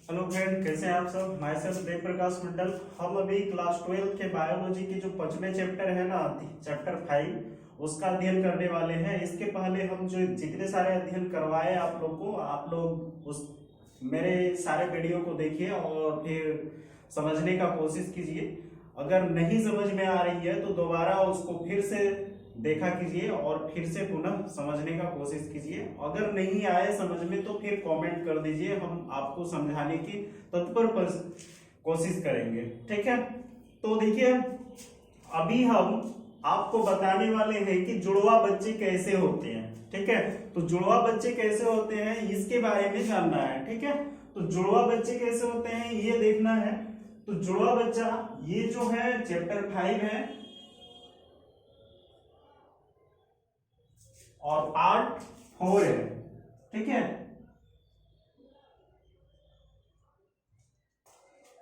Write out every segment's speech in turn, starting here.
Hello friend, कैसे हैं आप सब। माय सेल्फ देव प्रकाश मंडल। हम अभी क्लास 12 के बायोलॉजी की जो 5वें चैप्टर है ना, चैप्टर 5, उसका अध्ययन करने वाले हैं। इसके पहले हम जो जितने सारे अध्ययन करवाए आप लोग को, आप लोग उस मेरे सारे वीडियो को देखिए और फिर समझने का कोशिश कीजिए। अगर नहीं समझ में आ रही है तो दोबारा उसको फिर से देखा कीजिए और फिर से पुनः समझने का कोशिश कीजिए। अगर नहीं आए समझ में तो फिर कमेंट कर दीजिए, हम आपको समझाने की तत्पर कोशिश करेंगे। ठीक है, तो देखिए अभी हम आपको बताने वाले हैं कि जुड़वा बच्चे कैसे होते हैं। ठीक है, तो जुड़वा बच्चे कैसे होते हैं इसके बारे में जानना है। ठीक है, तो जुड़वा बच्चे कैसे होते हैं ये देखना है। तो जुड़वा बच्चा ये जो है चैप्टर 5 है और पार्ट 4 है। ठीक है,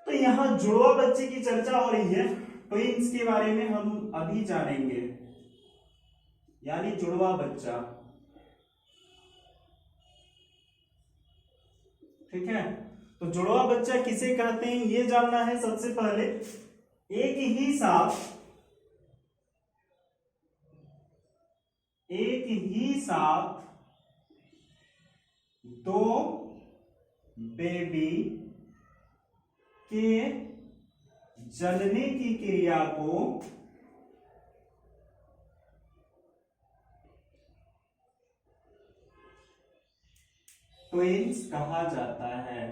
तो यहां जुड़वा बच्चे की चर्चा हो रही है। ट्विंस के बारे में हम अभी जानेंगे, यानी जुड़वा बच्चा। ठीक है, तो जुड़वा बच्चा किसे कहते हैं ये जानना है। सबसे पहले एक ही साथ दो बेबी के जनने की क्रिया को ट्विंस कहा जाता है।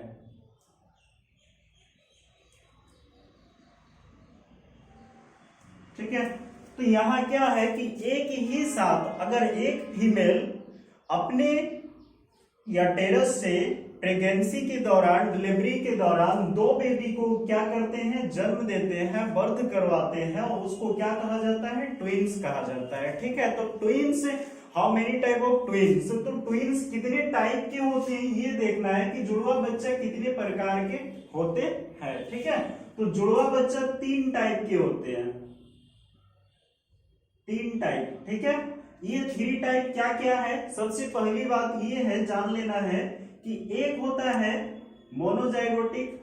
ठीक है, तो यहां क्या है कि एक ही साथ अगर एक फीमेल अपने या टेरस से प्रेगनेंसी के दौरान, डिलीवरी के दौरान दो बेबी को क्या करते हैं, जन्म देते हैं, बर्थ करवाते हैं, और उसको क्या कहा जाता है, ट्विंस कहा जाता है। ठीक है, तो twins, how many type of twins, तो ट्विंस कितने टाइप के होते हैं ये देखना है कि जुड़वा बच्चा कितने प्रकार के होते हैं। ठीक है, तो जुड़वा बच्चा 3 टाइप के होते हैं, 3 टाइप। ठीक है, ये 3 टाइप क्या क्या है। सबसे पहली बात ये है, जान लेना है कि एक होता है मोनोजाइगोटिक,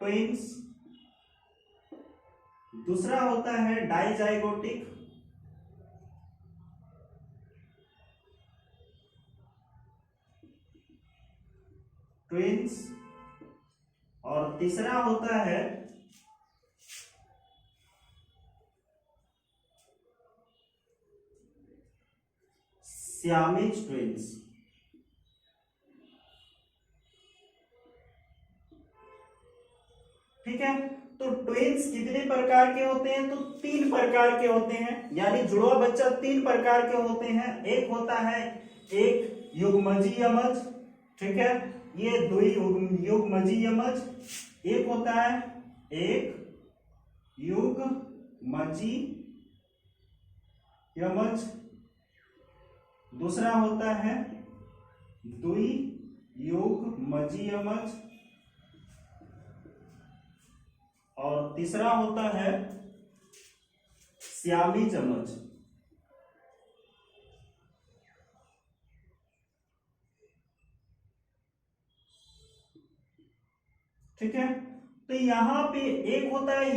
ट्विंस। दूसरा होता है डाइजाइगोटिक, ट्विंस। और तीसरा होता है सियामीज ट्विंस। ठीक है, तो ट्विंस कितने प्रकार के होते हैं, तो 3 प्रकार के होते हैं, यानी जुड़वा बच्चा 3 प्रकार के होते हैं। एक होता है एक युग्मजी यमज। ठीक है, ये युग्मजी यमज। एक होता है एक युग्मजी यमज। दूसरा होता है द्वियुग्मजी यमज। और तीसरा होता है श्यामी चमच। ठीक है, तो यहां पे एक होता है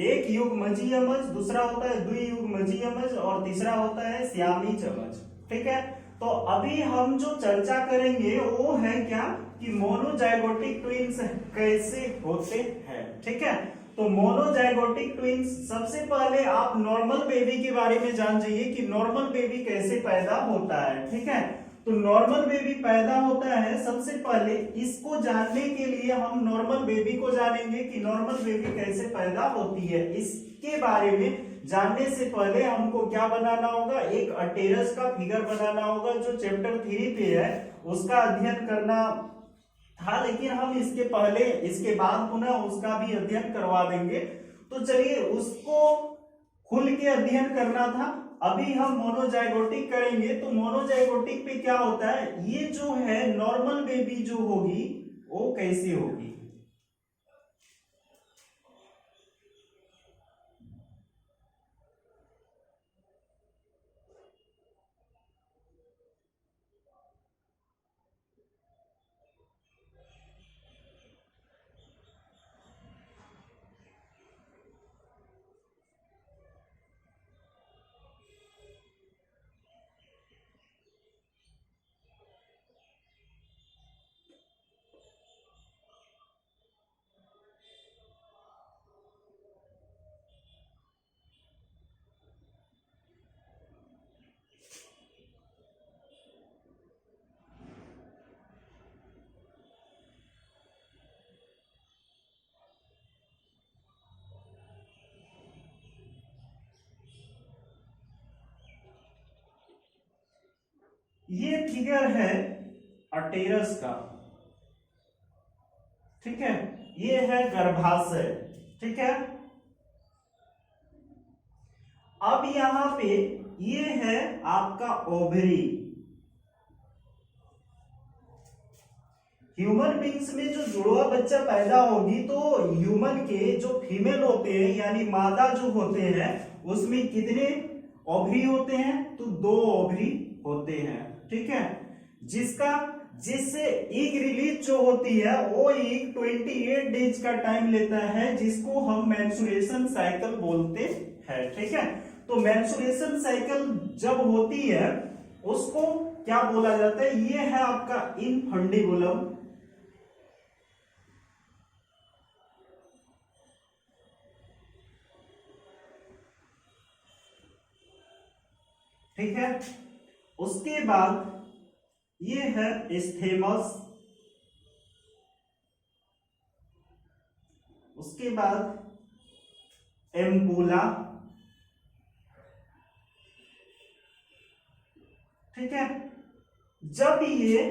एक युग्मजी यमज, दूसरा होता है द्वियुग्मजी यमज और तीसरा होता है श्यामी चमच। ठीक है, तो अभी हम जो चर्चा करेंगे वो है क्या कि मोनोजाइगोटिक ट्विंस कैसे होते हैं। ठीक है, तो मोनोजाइगोटिक ट्विंस, सबसे पहले आप नॉर्मल बेबी के बारे में जान जाइए कि नॉर्मल बेबी कैसे पैदा होता है। ठीक है, तो नॉर्मल बेबी पैदा होता है, सबसे पहले इसको जानने के लिए हम नॉर्मल बेबी को जानेंगे कि नॉर्मल बेबी कैसे पैदा होती है। इसके बारे में जानने से पहले हमको क्या बनाना होगा, एक अटेरस का फिगर बनाना होगा जो चैप्टर 3 पे है, उसका अध्ययन करना था, लेकिन हम इसके बाद पुनः उसका भी अध्ययन करवा देंगे। तो चलिए उसको खुल के अध्ययन करना था। अभी हम मोनोजाइगोटिक करेंगे, तो मोनोजाइगोटिक पे क्या होता है, ये जो है नॉर्मल बेबी जो होगी वो कैसे होगी। ये फिगर है अटेरस का, ठीक है, ये है गर्भाशय, ठीक है। अब यहां पे ये है आपका ओवरी। ह्यूमन बींग्स में जो जुड़वा बच्चा पैदा होगी तो ह्यूमन के जो फीमेल होते हैं यानी मादा जो होते हैं उसमें कितने ओवरी होते हैं, तो 2 ओवरी होते हैं, ठीक है। जिससे एग रिलीज जो होती है वो एग 28 डेज का टाइम लेता है, जिसको हम मेंस्ट्रुएशन साइकिल बोलते हैं, ठीक है। तो मेंस्ट्रुएशन साइकिल जब होती है उसको क्या बोला जाता है, ये है आपका इनफंडिबुलम, ठीक है। उसके बाद ये है इस्थेमस, उसके बाद एम्बुला, ठीक है। जब ये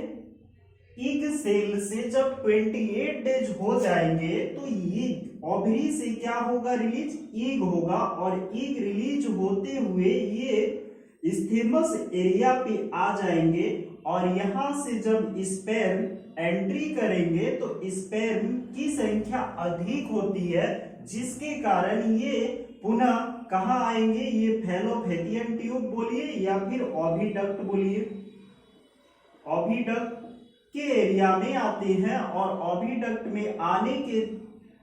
ईग सेल से जब 28 डेज हो जाएंगे तो ये ओवरी से क्या होगा, रिलीज ईग होगा, और ईग रिलीज होते हुए ये इस्थेमस एरिया पे आ जाएंगे, और यहां से जब स्पर्म एंट्री करेंगे तो स्पर्म की संख्या अधिक होती है, जिसके कारण ये पुनः कहां आएंगे, ये फैलोपियन ट्यूब बोलिए या फिर ओविडक्ट बोलिए, ओविडक्ट के एरिया में आते हैं, और ओविडक्ट में आने के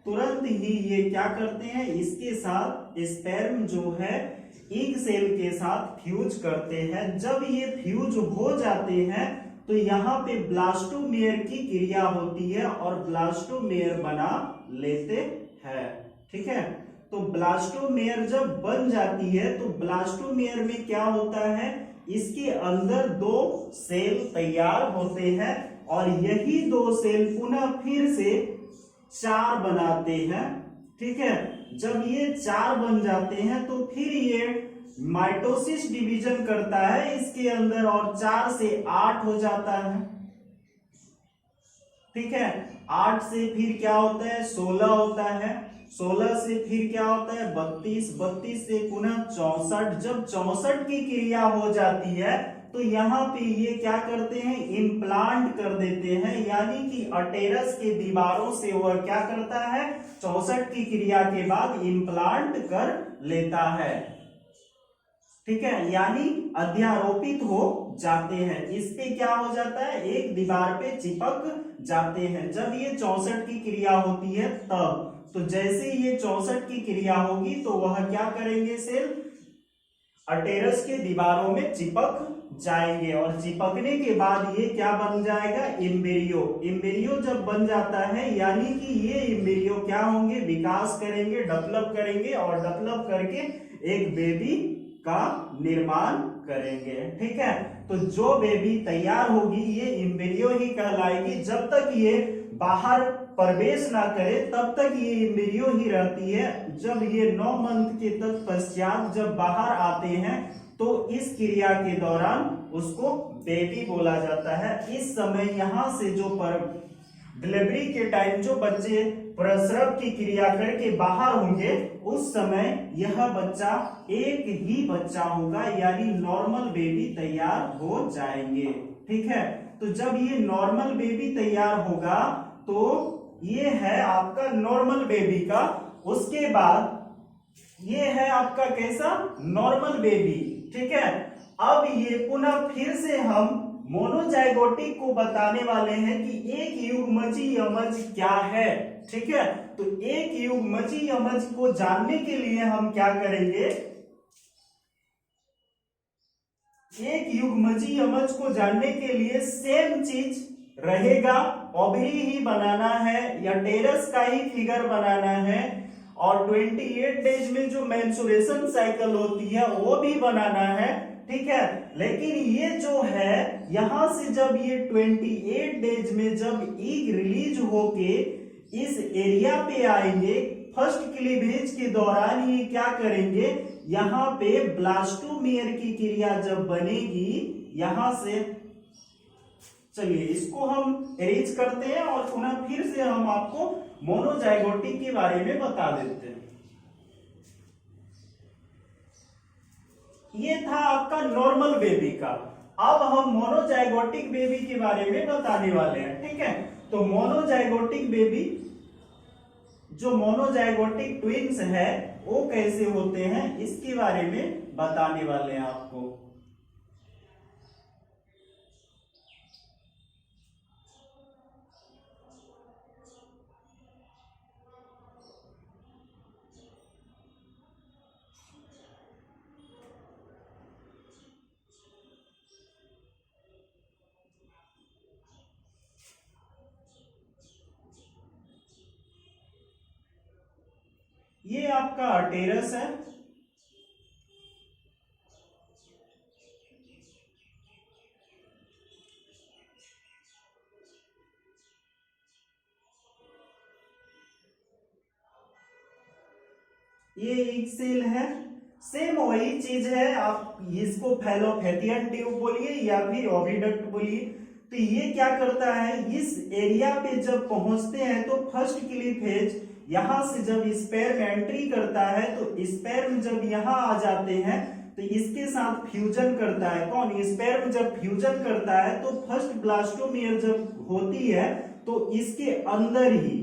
तुरंत ही ये क्या करते हैं, इसके साथ स्पर्म जो है ईग सेल के साथ फ्यूज करते हैं। जब ये फ्यूज हो जाते हैं तो यहाँ पे ब्लास्टोमेयर की क्रिया होती है और ब्लास्टोमेयर बना लेते हैं, ठीक है। तो ब्लास्टोमेयर जब बन जाती है तो ब्लास्टोमेयर में क्या होता है, इसके अंदर 2 सेल तैयार होते हैं, और यही 2 सेल पुनः फिर से 4 बनाते हैं, ठीक है। जब ये 4 बन जाते हैं तो फिर ये माइटोसिस डिवीजन करता है इसके अंदर, और 4 से 8 हो जाता है, ठीक है। 8 से फिर क्या होता है, 16 होता है, 16 से फिर क्या होता है 32, 32 से पुनः 64। जब 64 की क्रिया हो जाती है तो यहाँ पे ये क्या करते हैं, इम्प्लांट कर देते हैं, यानी कि अटेरस के दीवारों से वह क्या करता है, 64 की क्रिया के बाद इम्प्लांट कर लेता है, ठीक है, यानी अध्यारोपित हो जाते हैं। इस पे क्या हो जाता है, एक दीवार पे चिपक जाते हैं। जब ये 64 की क्रिया होती है तब, तो जैसे ये 64 की क्रिया होगी तो वह क्या करेंगे, सेल अटेरस के दीवारों में चिपक जाएंगे, और चिपकने के बाद ये क्या बन जाएगा, एम्ब्रियो। एम्ब्रियो जब बन जाता है यानी कि ये एम्ब्रियो क्या होंगे, विकास करेंगे, डेवलप करेंगे, और डेवलप करके एक बेबी का निर्माण करेंगे, ठीक है। तो जो बेबी तैयार होगी ये एम्ब्रियो ही कहलाएगी। जब तक ये बाहर प्रवेश ना करे तब तक ये एम्ब्रियो ही रहती है। जब ये 9 मंथ के तक पश्चात जब बाहर आते हैं तो इस क्रिया के दौरान उसको बेबी बोला जाता है। इस समय यहाँ से जो डिलीवरी के टाइम जो बच्चे प्रसव की क्रिया करके बाहर होंगे उस समय यह बच्चा एक ही बच्चा होगा, यानी नॉर्मल बेबी तैयार हो जाएंगे, ठीक है। तो जब ये नॉर्मल बेबी तैयार होगा तो ये है आपका नॉर्मल बेबी का। उसके बाद ये है आपका कैसा, नॉर्मल बेबी, ठीक है। अब ये पुनः फिर से हम मोनोजाइगोटिक को बताने वाले हैं कि एक युग्मजी यमज क्या है, ठीक है। तो एक युग्मजी यमज को जानने के लिए हम क्या करेंगे, एक युग्मजी यमज को जानने के लिए सेम चीज रहेगा, ओवरी ही बनाना है या टेरस का ही फिगर बनाना है, और 28 डेज में जो मेंस्ट्रुएशन साइकिल होती है वो भी बनाना है, ठीक है। लेकिन ये जो है यहां से जब ये 28 डेज में जब ईग रिलीज होके इस एरिया पे आएंगे, फर्स्ट क्लीवेज के दौरान ये क्या करेंगे, यहाँ पे ब्लास्टोमेयर की क्रिया जब बनेगी, यहां से चलिए इसको हम एरेंज करते हैं और पुनः फिर से हम आपको मोनोजाइगोटिक के बारे में बता देते हैं। ये था आपका नॉर्मल बेबी का। अब हम मोनोजाइगोटिक बेबी के बारे में बताने वाले हैं, ठीक है। तो मोनोजाइगोटिक बेबी, जो मोनोजाइगोटिक ट्विन्स है वो कैसे होते हैं इसके बारे में बताने वाले हैं आपको। ये आपका अर्टेरस है, ये एक सेल है। सेम वही चीज है, आप इसको फैलोफैथियन ट्यूब बोलिए या फिर ओविडक्ट बोलिए। तो ये क्या करता है, इस एरिया पे जब पहुंचते हैं तो फर्स्ट क्लीवेज यहां से जब स्पर्म एंट्री करता है तो स्पर्म जब यहां आ जाते हैं तो इसके साथ फ्यूजन करता है। कौन? स्पर्म जब फ्यूजन करता है तो फर्स्ट ब्लास्टोमेयर जब होती है तो इसके अंदर ही,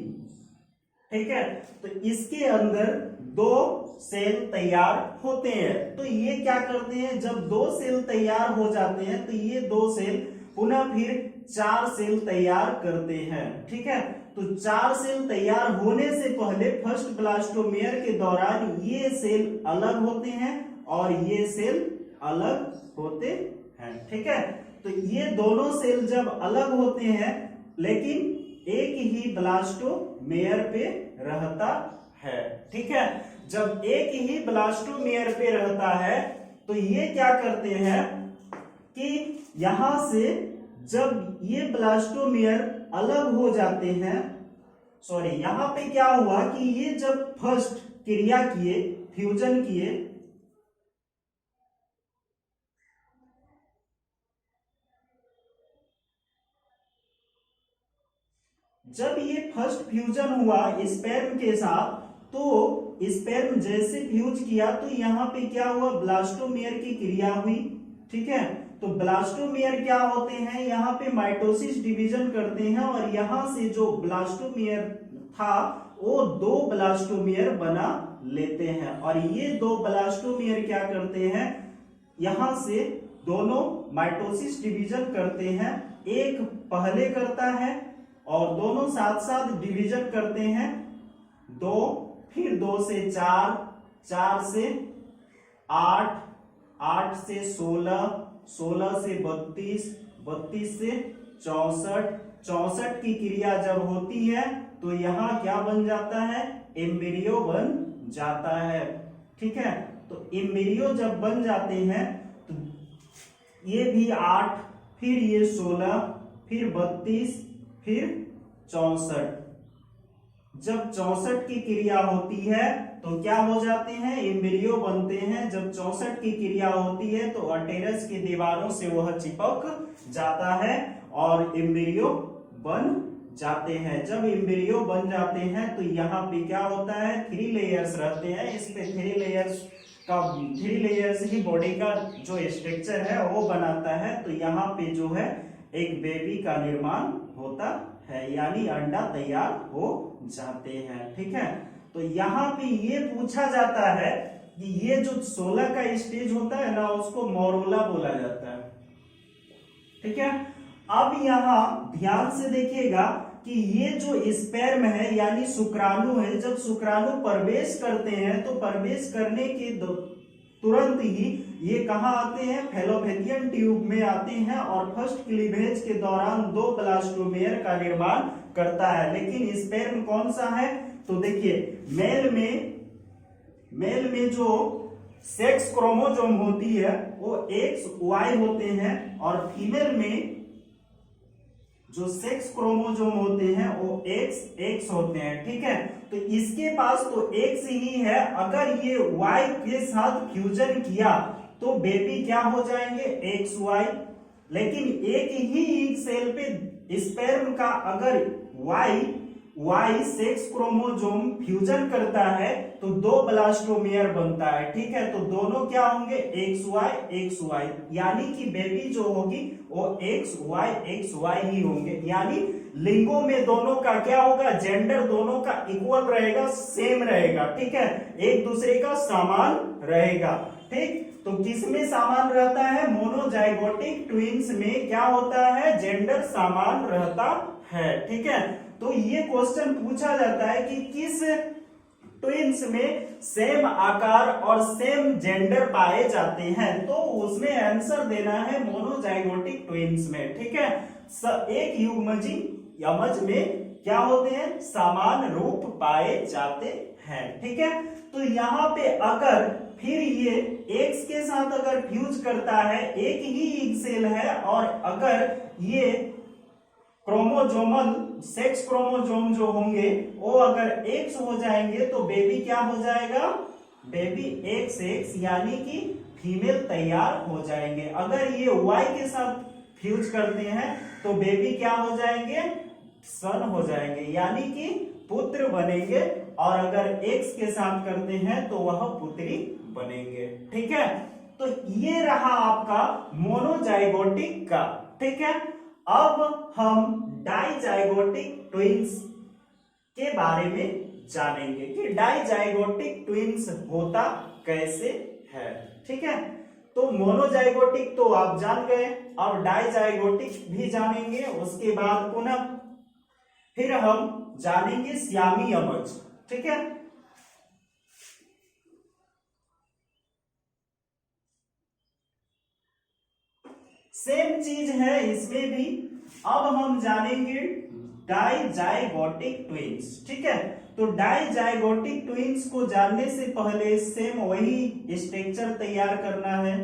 ठीक है, तो इसके अंदर दो सेल तैयार होते हैं। तो ये क्या करते हैं, जब दो सेल तैयार हो जाते हैं तो ये दो सेल पुनः फिर 4 सेल तैयार करते हैं, ठीक है। तो 4 सेल तैयार होने से पहले फर्स्ट ब्लास्टोमेयर के दौरान ये सेल अलग होते हैं और ये सेल अलग होते हैं, ठीक है। तो ये दोनों सेल जब अलग होते हैं लेकिन एक ही ब्लास्टोमेयर पे रहता है, ठीक है। जब एक ही ब्लास्टोमेयर पे रहता है तो ये क्या करते हैं कि यहां से जब ये ब्लास्टोमेयर अलग हो जाते हैं, सॉरी यहां पे क्या हुआ कि ये जब फर्स्ट क्रिया किए, फ्यूजन किए, जब ये फर्स्ट फ्यूजन हुआ स्पर्म के साथ तो स्पर्म जैसे फ्यूज किया तो यहाँ पे क्या हुआ, ब्लास्टोमेयर की क्रिया हुई, ठीक है। तो ब्लास्टोमेयर क्या होते हैं, यहाँ पे माइटोसिस डिवीजन करते हैं और यहाँ से जो ब्लास्टोमेयर था वो 2 ब्लास्टोमेयर बना लेते हैं और ये 2 ब्लास्टोमेयर क्या करते हैं, यहाँ से दोनों माइटोसिस डिवीजन करते हैं। एक पहले करता है और दोनों साथ साथ डिवीजन करते हैं, 2 फिर 2 से 4, 4 से 8, 8 से 16, 16 से 32, 32 से 64, 64 की क्रिया जब होती है तो यहाँ क्या बन जाता है, एम्ब्रियो बन जाता है, ठीक है। तो एम्ब्रियो जब बन जाते हैं तो ये भी 8, फिर ये 16, फिर 32, फिर 64। जब 64 की क्रिया होती है तो क्या हो जाते हैं, एम्ब्रियो बनते हैं। जब 64 की क्रिया होती है तो अर्टेरस की दीवारों से वह चिपक जाता है और एम्ब्रियो बन जाते हैं। जब एम्ब्रियो बन जाते हैं तो यहाँ पे क्या होता है, 3 लेयर्स रहते हैं। इस पे 3 लेयर्स ही बॉडी का जो स्ट्रक्चर है वो बनाता है। तो यहाँ पे जो है एक बेबी का निर्माण होता है, यानी अंडा तैयार हो जाते हैं, ठीक है। तो यहाँ पे ये पूछा जाता है कि ये जो 16 का स्टेज होता है ना उसको मोरूला बोला जाता है, ठीक है। अब यहाँ ध्यान से देखिएगा कि ये जो स्पर्म है यानी शुक्राणु है, जब शुक्राणु प्रवेश करते हैं तो प्रवेश करने के तुरंत ही ये कहाँ आते हैं, फैलोफैथियन ट्यूब में आते हैं और फर्स्ट क्लीवेज के दौरान 2 ब्लास्टोमेयर का निर्माण करता है। लेकिन स्पर्म कौन सा है, तो देखिए मेल में जो सेक्स क्रोमोसोम होती है वो XY होते हैं और फीमेल में जो सेक्स क्रोमोसोम होते हैं वो XX होते हैं, ठीक है। तो इसके पास तो X ही है, अगर ये Y के साथ फ्यूजन किया तो बेबी क्या हो जाएंगे, XY, लेकिन एक ही ईग सेल पे स्पर्म का अगर वाई सेक्स क्रोमोसोम फ्यूजन करता है तो 2 ब्लास्टोमेयर बनता है, ठीक है। तो दोनों क्या होंगे, XY यानी कि बेबी जो होगी वो XY ही होंगे, यानी लिंगों में दोनों का क्या होगा, जेंडर दोनों का इक्वल रहेगा, सेम रहेगा, ठीक है, एक दूसरे का समान रहेगा, ठीक। तो किसमें समान रहता है, मोनोजाइगोटिक ट्विंस में क्या होता है, जेंडर समान रहता है, ठीक है। तो ये क्वेश्चन पूछा जाता है कि किस ट्विंस में सेम आकार और सेम जेंडर पाए जाते हैं, तो उसमें आंसर देना है मोनोजाइगोटिक ट्विंस में, ठीक है। एक यमज में क्या होते हैं, समान रूप पाए जाते हैं, ठीक है। तो यहाँ पे अगर फिर ये एक्स के साथ अगर फ्यूज करता है, एक ही एग सेल है, और अगर ये क्रोमोजोमल सेक्स क्रोमोजोम जो होंगे वो अगर एक्स हो जाएंगे तो बेबी क्या हो जाएगा, बेबी XX यानी कि फीमेल तैयार हो जाएंगे। अगर ये वाई के साथ फ्यूज करते हैं तो बेबी क्या हो जाएंगे, सन हो जाएंगे, यानी कि पुत्र बनेंगे, और अगर एक्स के साथ करते हैं तो वह पुत्री बनेंगे, ठीक है। तो ये रहा आपका मोनोजाइगोटिक का, ठीक है। अब हम डाइजाइगोटिक ट्विंस के बारे में जानेंगे कि डाइजाइगोटिक ट्विंस होता कैसे है, ठीक है। तो मोनोजाइगोटिक तो आप जान गए, अब डाइजाइगोटिक भी जानेंगे, उसके बाद पुनः फिर हम जानेंगे सियामी यमज, ठीक है। सेम चीज है इसमें भी, अब हम जानेंगे डाइजाइगोटिक ट्विंस, ठीक है। तो डाइजाइगोटिक ट्विंस को जानने से पहले सेम वही स्ट्रक्चर तैयार करना है।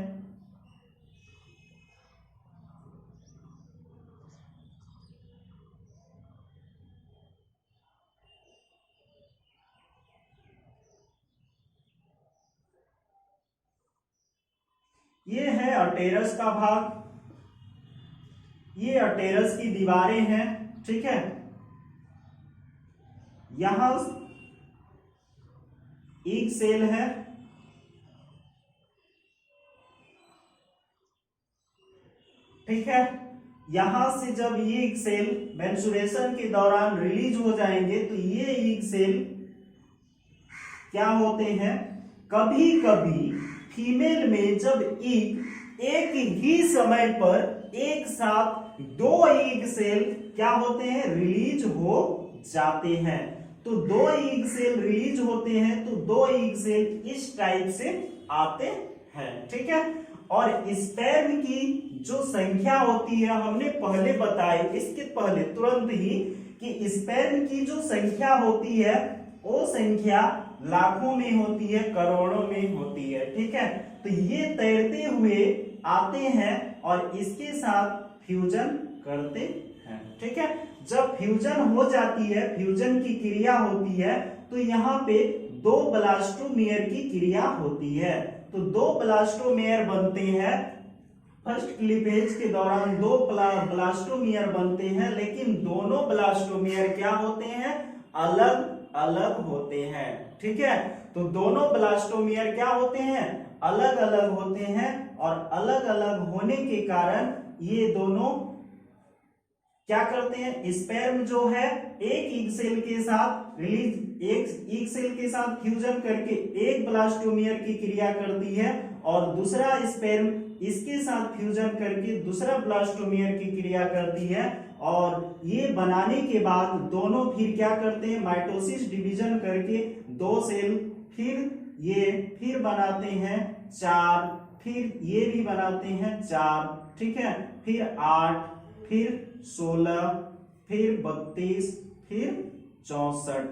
ये है अटेरस का भाग, ये अटेरस की दीवारें हैं, ठीक है। यहां एक सेल है, ठीक है। यहां से जब ये एक सेल मेंस्ट्रुएशन के दौरान रिलीज हो जाएंगे तो ये एक सेल क्या होते हैं, कभी कभी फीमेल में जब एक ही समय पर एक साथ 2 एग सेल क्या होते हैं, रिलीज हो जाते हैं। तो 2 एग सेल रिलीज होते हैं तो 2 एग सेल इस टाइप से आते हैं, ठीक है। और स्पर्म की जो संख्या होती है हमने पहले बताई, इसके पहले तुरंत ही, कि स्पर्म की जो संख्या होती है वो संख्या लाखों में होती है, करोड़ों में होती है, ठीक है। तो ये तैरते हुए आते हैं और इसके साथ फ्यूजन करते हैं, ठीक है। जब फ्यूजन हो जाती है, फ्यूजन की क्रिया होती है, तो यहाँ पे 2 ब्लास्टोमेयर की क्रिया होती है। तो 2 ब्लास्टोमेयर बनते हैं, फर्स्ट क्लीवेज के दौरान 2 ब्लास्टोमेयर बनते हैं, लेकिन दोनों ब्लास्टोमेयर क्या होते हैं, अलग अलग होते हैं, ठीक है। तो दोनों ब्लास्टोमेयर क्या होते हैं, अलग अलग होते हैं, और अलग अलग होने के कारण ये दोनों क्या करते हैं, स्पर्म जो है एक एग सेल के साथ रिलीज, एक एग सेल के साथ फ्यूजन करके एक ब्लास्टोमेयर की क्रिया करती है, और दूसरा स्पर्म इसके साथ फ्यूजन करके दूसरा ब्लास्टोमेयर की क्रिया करती है, और ये बनाने के बाद दोनों फिर क्या करते हैं, माइटोसिस डिवीजन करके 2 सेल फिर बनाते हैं 4, फिर ये भी बनाते हैं 4, ठीक है, फिर 8, फिर 16, फिर 32, फिर 64,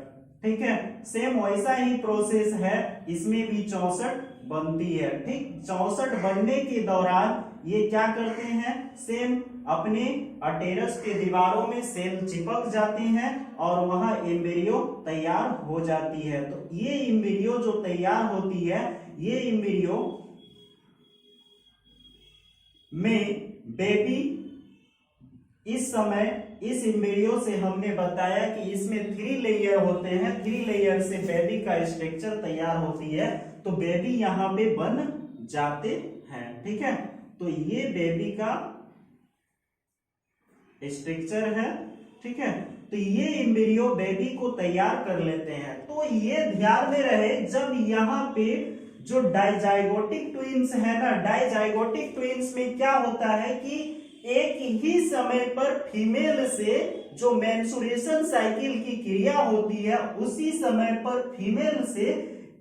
ठीक है। सेम वैसा ही प्रोसेस है, इसमें भी 64 बनती है, ठीक। 64 बनने के दौरान ये क्या करते हैं, सेम अपने अटेरस के दीवारों में सेल चिपक जाते हैं और वहां एम्ब्रियो तैयार हो जाती है। तो ये एम्ब्रियो जो तैयार होती है, ये एम्ब्रियो में बेबी इस समय इस एम्ब्रियो से हमने बताया कि इसमें 3 लेयर होते हैं, 3 लेयर से बेबी का स्ट्रक्चर तैयार होती है, तो बेबी यहां पे बन जाते हैं। ठीक है, तो ये बेबी का स्ट्रक्चर है। ठीक है, तो ये एम्ब्रियो बेबी को तैयार कर लेते हैं। तो ये ध्यान में रहे, जब यहाँ पे जो डाइजाइगोटिक ट्विंस है ना, डाइजाइगोटिक ट्विंस में क्या होता है कि एक ही समय पर फीमेल से जो मेंस्ट्रुएशन साइकिल की क्रिया होती है, उसी समय पर फीमेल से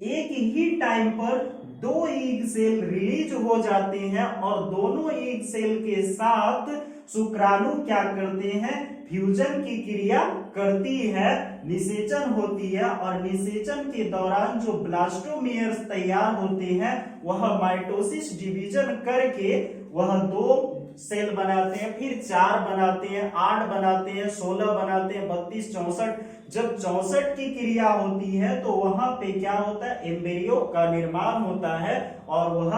एक ही टाइम पर 2 ईग सेल रिलीज हो जाते हैं और दोनों ईग सेल के साथ शुक्राणु क्या करते हैं, फ्यूजन की क्रिया करती है, निषेचन होती है, और निषेचन के दौरान जो ब्लास्टोमेयर्स तैयार होते हैं वह माइटोसिस डिवीजन करके वह 2 सेल बनाते हैं, फिर 4 बनाते हैं, 8 बनाते हैं, 16 बनाते हैं, 32, 64। जब 64 की क्रिया होती है तो वहां पे क्या होता है, एम्ब्रियो का निर्माण होता है और वह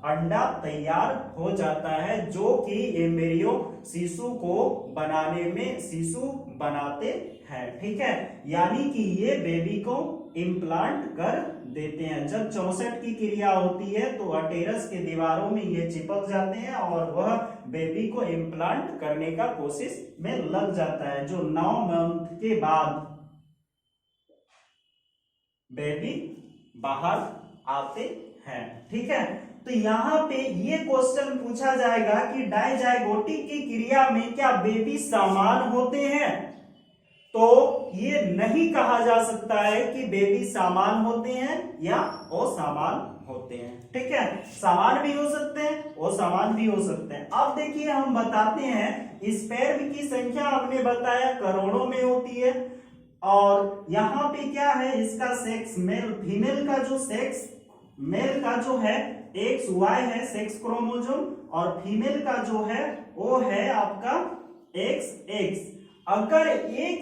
अंडा तैयार हो जाता है, जो कि एम्ब्रियो शिशु को बनाने में शिशु बनाते हैं। ठीक है, यानी कि ये बेबी को इम्प्लांट कर देते हैं। जब 64 की क्रिया होती है तो अटेरस के दीवारों में ये चिपक जाते हैं और वह बेबी को इम्प्लांट करने का कोशिश में लग जाता है, जो 9 मंथ के बाद बेबी बाहर आते हैं। ठीक है, तो यहाँ पे ये क्वेश्चन पूछा जाएगा कि डाइजाइगोटिक की क्रिया में क्या बेबी समान होते हैं, तो ये नहीं कहा जा सकता है कि बेबी समान होते हैं या असमान होते हैं। ठीक है, समान भी हो सकते हैं, असमान भी हो सकते हैं। अब देखिए हम बताते हैं, स्पर्म की संख्या हमने बताया करोड़ों में होती है, और यहाँ पे क्या है, इसका सेक्स मेल फीमेल का जो सेक्स, मेल का जो है XY है सेक्स क्रोमोसोम, और फीमेल का जो है वो है आपका XX। अगर एक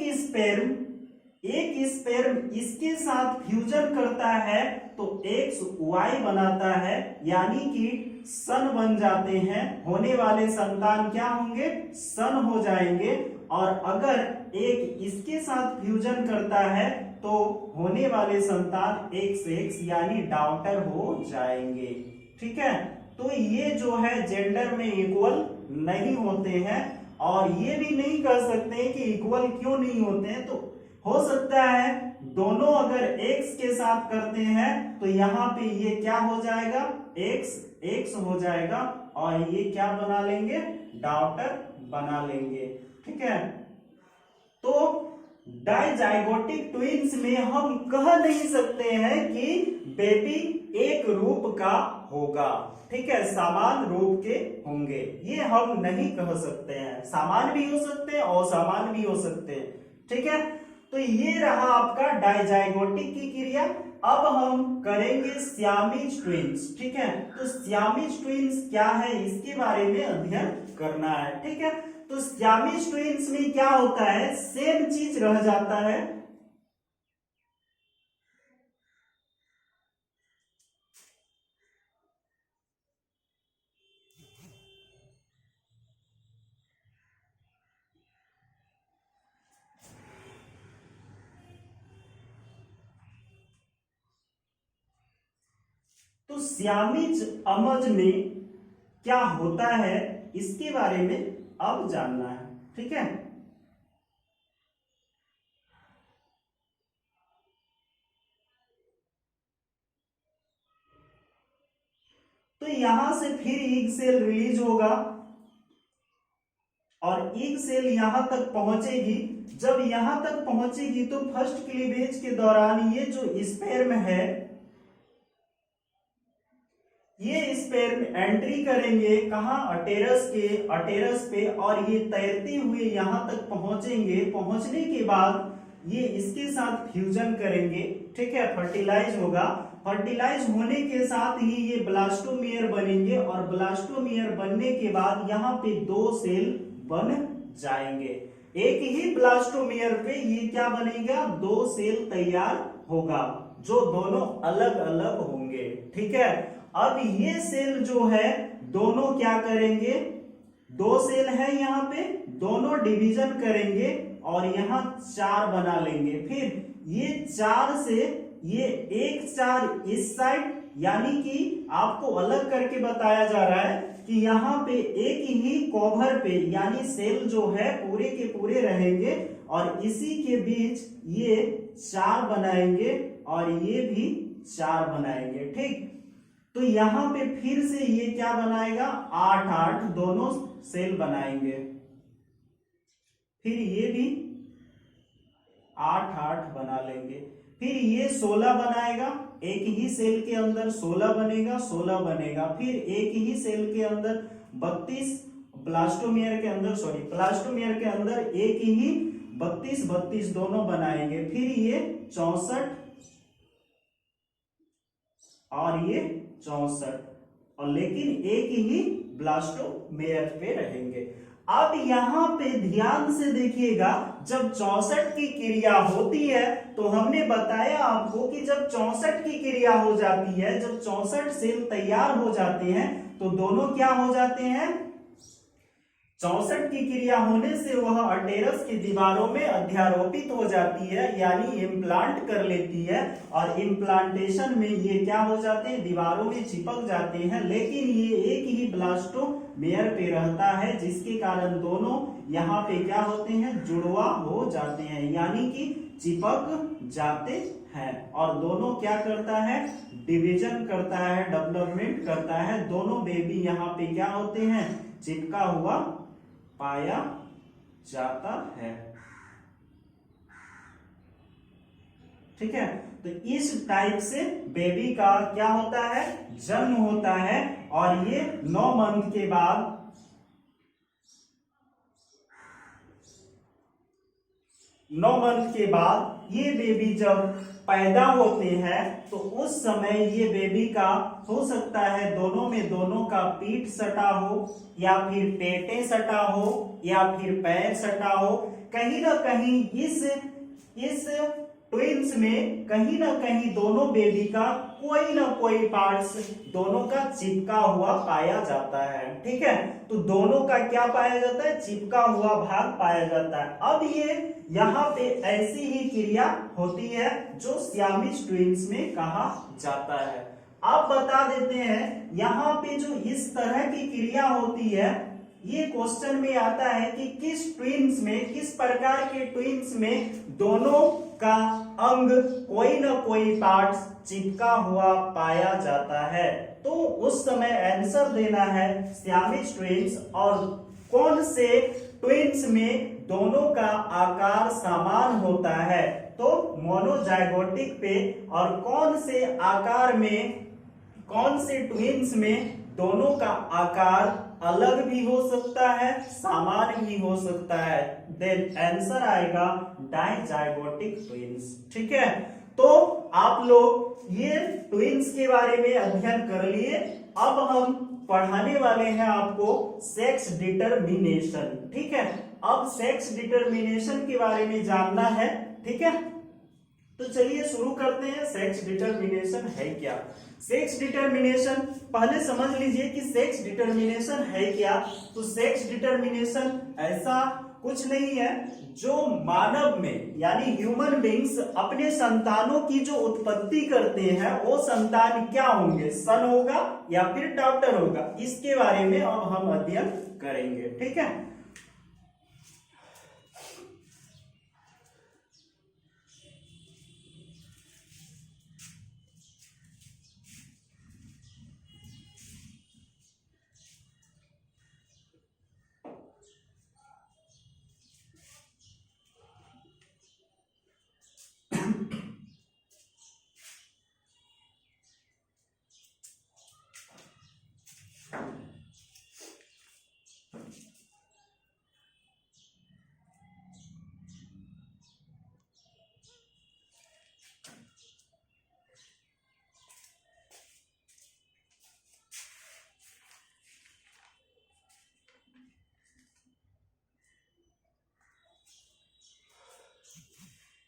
स्पेर्म इसके साथ फ्यूजन करता है तो XY बनाता है, यानी कि सन बन जाते हैं, होने वाले संतान क्या होंगे, सन हो जाएंगे। और अगर एक इसके साथ फ्यूजन करता है तो होने वाले संतान XX यानी डॉटर हो जाएंगे। ठीक है, तो ये जो है जेंडर में इक्वल नहीं होते हैं, और ये भी नहीं कह सकते कि इक्वल क्यों नहीं होते हैं। तो हो सकता है दोनों अगर X के साथ करते हैं तो यहाँ पे ये क्या हो जाएगा, X हो जाएगा, और ये क्या बना लेंगे, डॉटर बना लेंगे। ठीक है, तो डाइजाइगोटिक ट्विंस में हम कह नहीं सकते हैं कि बेबी एक रूप का होगा। ठीक है, समान रूप के होंगे, ये हम नहीं कह सकते हैं। समान भी हो सकते हैं, असमान भी हो सकते हैं। ठीक है, तो ये रहा आपका डाइजाइगोटिक की क्रिया। अब हम करेंगे सियामीज ट्विंस। ठीक है, तो सियामीज ट्विंस क्या है, इसके बारे में अध्ययन करना है। ठीक है, तो सियामीज ट्विंस में क्या होता है, सेम चीज रह जाता है। तो सियामीज अमज में क्या होता है, इसके बारे में अब जानना है। ठीक है, तो यहां से फिर ईग सेल रिलीज होगा और ईग सेल यहां तक पहुंचेगी। जब यहां तक पहुंचेगी तो फर्स्ट क्लीवेज के दौरान ये जो स्पर्म है, ये स्पर्म एंट्री करेंगे कहां, अटेरस पे, और ये तैरते हुए यहां तक पहुंचेंगे। पहुंचने के बाद ये इसके साथ फ्यूजन करेंगे। ठीक है, फर्टिलाइज होगा। फर्टिलाइज होने के साथ ही ये ब्लास्टोमियर बनेंगे, और ब्लास्टोमियर बनने के बाद यहाँ पे 2 सेल बन जाएंगे। एक ही ब्लास्टोमियर पे ये क्या बनेगा, 2 सेल तैयार होगा, जो दोनों अलग अलग होंगे। ठीक है, अब ये सेल जो है दोनों क्या करेंगे, 2 सेल है यहाँ पे, दोनों डिवीजन करेंगे और यहाँ 4 बना लेंगे। फिर ये 4 से ये 1 4 इस साइड, यानी कि आपको अलग करके बताया जा रहा है कि यहाँ पे एक ही कवर पे यानी सेल जो है पूरे के पूरे रहेंगे और इसी के बीच ये 4 बनाएंगे और ये भी 4 बनाएंगे। ठीक, तो यहाँ पे फिर से ये क्या बनाएगा, 8 8 दोनों सेल बनाएंगे। फिर ये भी 8 8 बना लेंगे। फिर ये 16 बनाएगा, एक ही सेल के अंदर 16 बनेगा, 16 बनेगा। फिर एक ही सेल के अंदर 32 प्लास्टोमियर के अंदर, सॉरी प्लास्टोमियर के अंदर एक ही 32 32 दोनों बनाएंगे। फिर ये 64 और ये 64 और लेकिन एक ही ब्लास्टोमेयर पे रहेंगे। अब यहाँ पे ध्यान से देखिएगा, जब 64 की क्रिया होती है तो हमने बताया आपको कि जब 64 की क्रिया हो जाती है, जब 64 सेल तैयार हो जाते हैं तो दोनों क्या हो जाते हैं, 64 की क्रिया होने से वह अटेरस की दीवारों में अध्यारोपित हो जाती है, यानी इम्प्लांट कर लेती है और इम्प्लांटेशन में ये क्या हो जाते हैं, दीवारों में चिपक जाते हैं। लेकिन ये एक ही ब्लास्टोमेयर पे रहता है, जिसके कारण दोनों यहाँ पे क्या होते हैं, जुड़वा हो जाते हैं, यानी कि चिपक जाते हैं। और दोनों क्या करता है, डिवीजन करता है, डेवलपमेंट करता है। दोनों बेबी यहाँ पे क्या होते हैं, चिपका हुआ पाया जाता है। ठीक है, तो इस टाइप से बेबी का क्या होता है, जन्म होता है। और ये 9 मंथ के बाद 9 मंथ के बाद ये बेबी जब पैदा होते हैं तो उस समय ये बेबी का हो सकता है दोनों में दोनों का पीठ सटा हो या फिर पेटे सटा हो या फिर पैर सटा हो। कहीं ना कहीं इस ट्विंस में कहीं ना कहीं दोनों बेबी का कोई ना कोई पार्ट्स दोनों का चिपका हुआ पाया जाता है। ठीक है, तो दोनों का क्या पाया जाता है, चिपका हुआ भाग पाया जाता है। अब ये यहाँ पे ऐसी ही क्रिया होती है जो सियामीज ट्विंस में कहा जाता है। अब बता देते हैं, यहाँ पे जो इस तरह की क्रिया होती है, ये क्वेश्चन में आता है कि किस ट्विंस में, किस प्रकार के ट्विंस में दोनों का अंग कोई ना कोई पार्ट्स चिपका हुआ पाया जाता है। तो उस समय आंसर देना है सियामीज ट्विंस। और कौन से ट्विंस में दोनों का आकार समान होता है, तो मोनोजाइगोटिक पे। और कौन से आकार में, कौन से ट्विंस में दोनों का आकार अलग भी हो सकता है, समान भी हो सकता है, देन आंसर आएगा डाइजाइगोटिक ट्विंस। ठीक है, तो आप लोग ये ट्विंस के बारे में अध्ययन कर लिए। अब हम पढ़ाने वाले हैं आपको सेक्स डिटरमिनेशन। ठीक है, अब सेक्स डिटरमिनेशन के बारे में जानना है। ठीक है, तो चलिए शुरू करते हैं। सेक्स डिटरमिनेशन है क्या? सेक्स डिटरमिनेशन पहले समझ लीजिए कि सेक्स डिटरमिनेशन है क्या। तो सेक्स डिटरमिनेशन ऐसा कुछ नहीं है जो मानव में यानी ह्यूमन बींग्स अपने संतानों की जो उत्पत्ति करते हैं, वो संतान क्या होंगे, सन होगा या फिर डॉटर होगा, इसके बारे में अब हम अध्ययन करेंगे। ठीक है,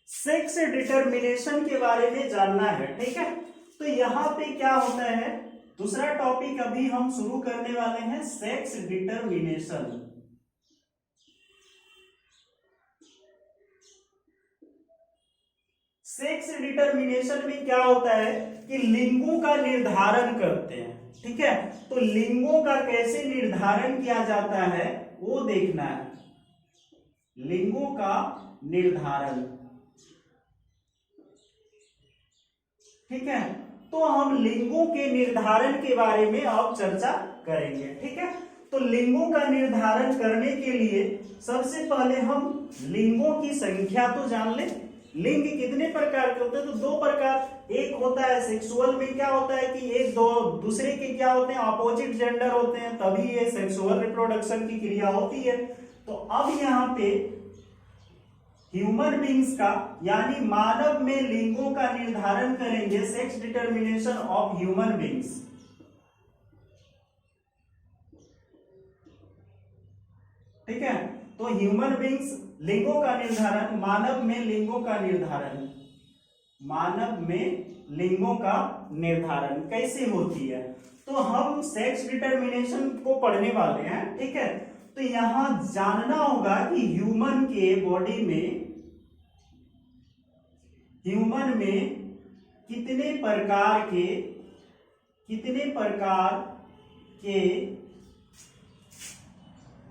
सेक्स डिटरमिनेशन के बारे में जानना है। ठीक है, तो यहाँ पे क्या होता है दूसरा टॉपिक अभी हम शुरू करने वाले हैं सेक्स डिटरमिनेशन। सेक्स डिटरमिनेशन में क्या होता है कि लिंगों का निर्धारण करते हैं, ठीक है। तो लिंगों का कैसे निर्धारण किया जाता है वो देखना है, लिंगों का निर्धारण, ठीक है। तो हम लिंगों के निर्धारण के बारे में अब चर्चा करेंगे, ठीक है। तो लिंगों का निर्धारण करने के लिए सबसे पहले हम लिंगों की संख्या तो जान लें। लिंग कितने प्रकार के होते हैं, तो दो प्रकार, एक होता है सेक्सुअल में क्या होता है कि एक दो दूसरे के क्या होते हैं, अपोजिट जेंडर होते हैं, तभी ये सेक्सुअल रिप्रोडक्शन की क्रिया होती है। तो अब यहाँ पे ह्यूमन बींग्स का यानी मानव में लिंगों का निर्धारण करेंगे, sex determination of human beings. ठीक है, तो ह्यूमन बींग्स लिंगों का निर्धारण, मानव में लिंगों का निर्धारण, मानव में लिंगों का निर्धारण कैसे होती है, तो हम सेक्स डिटरमिनेशन को पढ़ने वाले हैं, ठीक है। तो यहां जानना होगा कि ह्यूमन के बॉडी में, ह्यूमन में कितने प्रकार के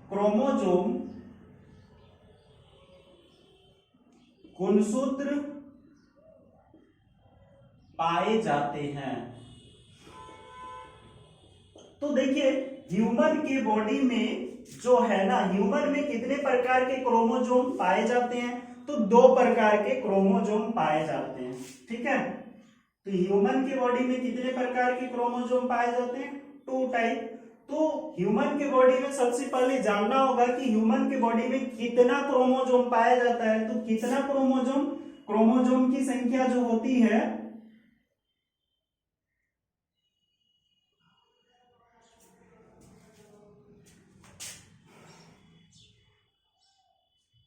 क्रोमोसोम गुणसूत्र पाए जाते हैं। तो देखिए ह्यूमन के बॉडी में जो है ना, ह्यूमन में कितने प्रकार के क्रोमोसोम पाए जाते हैं, तो दो प्रकार के क्रोमोसोम पाए जाते हैं, ठीक है। तो ह्यूमन के बॉडी में कितने प्रकार के क्रोमोसोम पाए जाते हैं, टू टाइप। तो ह्यूमन के बॉडी में सबसे पहले जानना होगा कि ह्यूमन के बॉडी में कितना क्रोमोसोम पाया जाता है, तो कितना क्रोमोसोम, क्रोमोसोम की संख्या जो होती है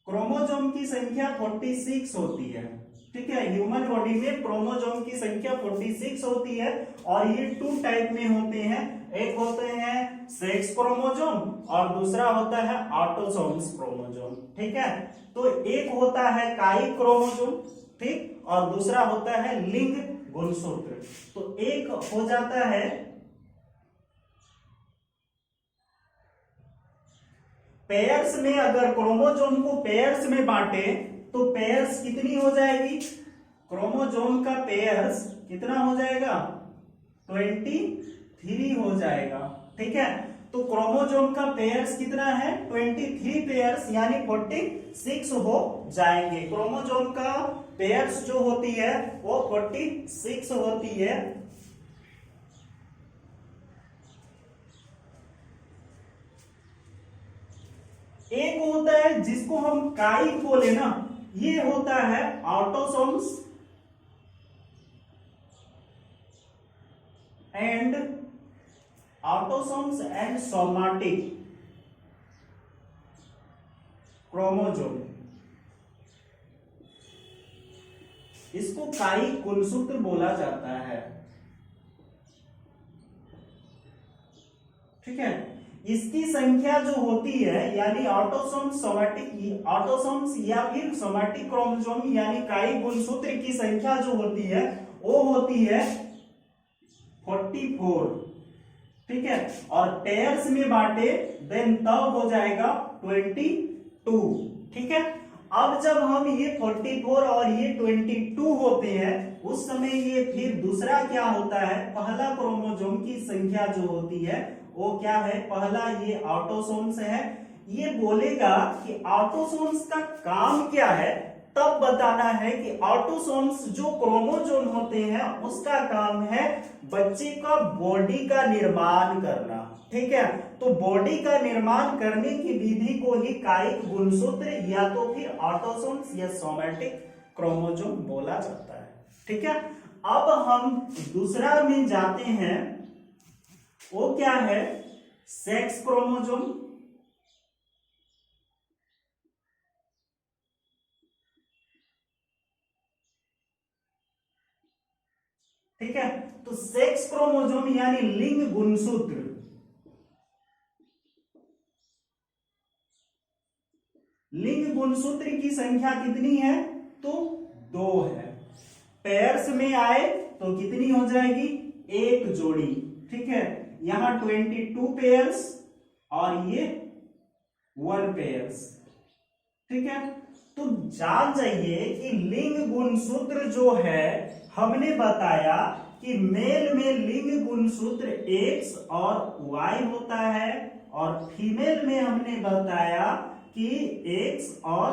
क्रोमोसोम की संख्या 46 होती है, ठीक है। ह्यूमन बॉडी में क्रोमोसोम की संख्या 46 होती है और ये टू टाइप में होते हैं, एक होते हैं सेक्स क्रोमोसोम और दूसरा होता है ऑटोसोम्स क्रोमोसोम, ठीक है। तो एक होता है कायिक क्रोमोसोम, ठीक, और दूसरा होता है लिंग गुणसूत्र। तो एक हो जाता है पेयर्स में, अगर क्रोमोसोम को पेयर्स में बांटे तो पेयर्स कितनी हो जाएगी, क्रोमोसोम का पेयर्स कितना हो जाएगा, 23 हो जाएगा, ठीक है। तो क्रोमोसोम का पेयर्स कितना है, 23 पेयर्स यानी 46 हो जाएंगे। क्रोमोसोम का पेयर्स जो होती है वो 46 होती है। एक होता है जिसको हम काइक बोले ना, ये होता है ऑटोसोम्स एंड सोमाटिक क्रोमोसोम, इसको कायिक गुणसूत्र बोला जाता है, ठीक है। इसकी संख्या जो होती है यानी ऑटोसोम्स, सोमैटिक ऑटोसोम्स या फिर सोमैटिक क्रोमोसोम यानी कायिक गुणसूत्र की संख्या जो होती है वो होती है 44, ठीक है। और पेयर्स में बांटे देन तब हो जाएगा 22, ठीक है। अब जब हम ये 44 और ये 22 होते हैं उस समय ये फिर दूसरा क्या होता है, पहला क्रोमोसोम की संख्या जो होती है वो क्या है, पहला ये ऑटोसोम्स है। ये बोलेगा कि ऑटोसोम्स का काम क्या है, तब बताना है कि ऑटोसोम्स जो क्रोमोसोम होते हैं उसका काम है बच्चे का बॉडी का निर्माण करना, ठीक है। तो बॉडी का निर्माण करने की विधि को ही कायिक गुणसूत्र या तो फिर ऑटोसोम्स या सोमैटिक क्रोमोसोम बोला जाता है, ठीक है। अब हम दूसरा में जाते हैं, वो क्या है, सेक्स क्रोमोसोम, ठीक है। तो सेक्स क्रोमोसोम यानी लिंग गुणसूत्र, लिंग गुणसूत्र की संख्या कितनी है? तो 2 है। पेयर्स में आए तो कितनी हो जाएगी? एक जोड़ी, ठीक है। यहां 22 पेयर्स और ये 1 पेयर्स, ठीक है। तो जान जाइए कि लिंग गुणसूत्र जो है, हमने बताया कि मेल में लिंग गुणसूत्र X और Y होता है, और फीमेल में हमने बताया कि X और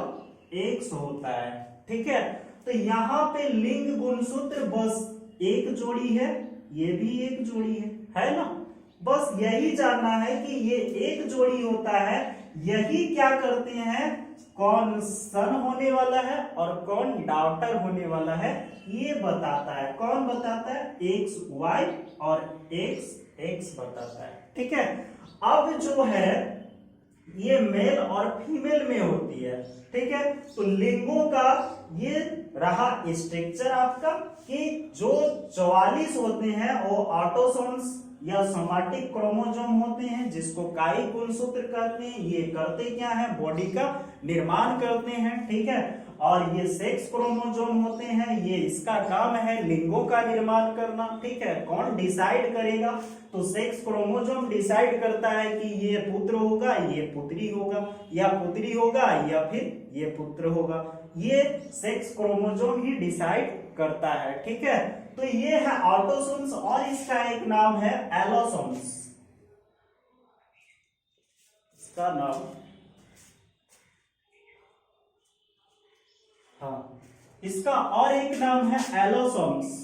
X होता है, ठीक है। तो यहाँ पे लिंग गुणसूत्र बस एक जोड़ी है, ये भी एक जोड़ी है ना। बस यही जानना है कि ये एक जोड़ी होता है, यही क्या करते हैं, कौन सन होने वाला है और कौन डॉटर होने वाला है, ये बताता है। कौन बताता है? एक्स वाई और एक्स एक्स बताता है, ठीक है। अब जो है ये मेल और फीमेल में होती है, ठीक है। तो लिंगों का ये रहा स्ट्रक्चर आपका कि जो 44 होते हैं वो ऑटोसोम्स या सोमैटिक क्रोमोसोम होते हैं, जिसको कायिक गुणसूत्र कहते हैं। ये करते क्या है? बॉडी का निर्माण करते हैं, ठीक है। और ये सेक्स क्रोमोसोम होते हैं, ये इसका काम है लिंगों का निर्माण करना, ठीक है। कौन डिसाइड करेगा? तो सेक्स क्रोमोसोम डिसाइड करता है कि ये पुत्र होगा, ये पुत्री होगा, या पुत्री होगा या फिर ये पुत्र होगा। ये सेक्स क्रोमोसोम ही डिसाइड करता है, ठीक है। तो ये है ऑटोसोम्स, और इसका एक नाम है एलोसोम्स। इसका नाम, हाँ, इसका और एक नाम है एलोसोम्स,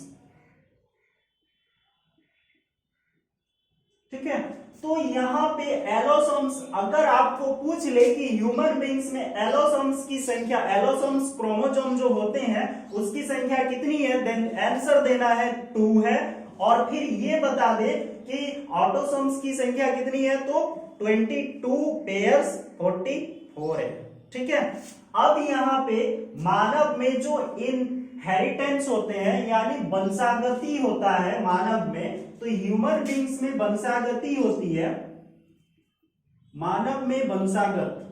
ठीक है। तो यहाँ पे एलोसोम्स, अगर आपको पूछ ले कि ह्यूमन बीइंग्स में एलोसोम्स की संख्या, एलोसोम्स क्रोमोसोम जो होते हैं उसकी संख्या कितनी है, देन आंसर देना है 2 है। और फिर ये बता दे कि ऑटोसोम्स की संख्या कितनी है, तो 22 पेयर्स 44 है, ठीक है। अब यहाँ पे मानव में जो इनहेरिटेंस होते हैं, यानी वंशागति होता है मानव में, तो ह्यूमन बीइंग्स में वंशागति होती है, मानव में वंशागत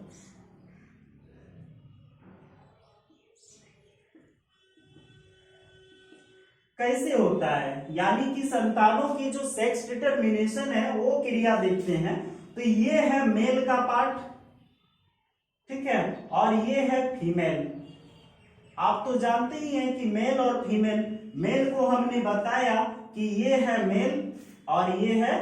कैसे होता है, यानी कि संतानों की जो सेक्स डिटरमिनेशन है वो क्रिया देखते हैं। तो ये है मेल का पार्ट, ठीक है, और ये है फीमेल। आप तो जानते ही हैं कि मेल और फीमेल, मेल को हमने बताया कि ये है मेल और ये है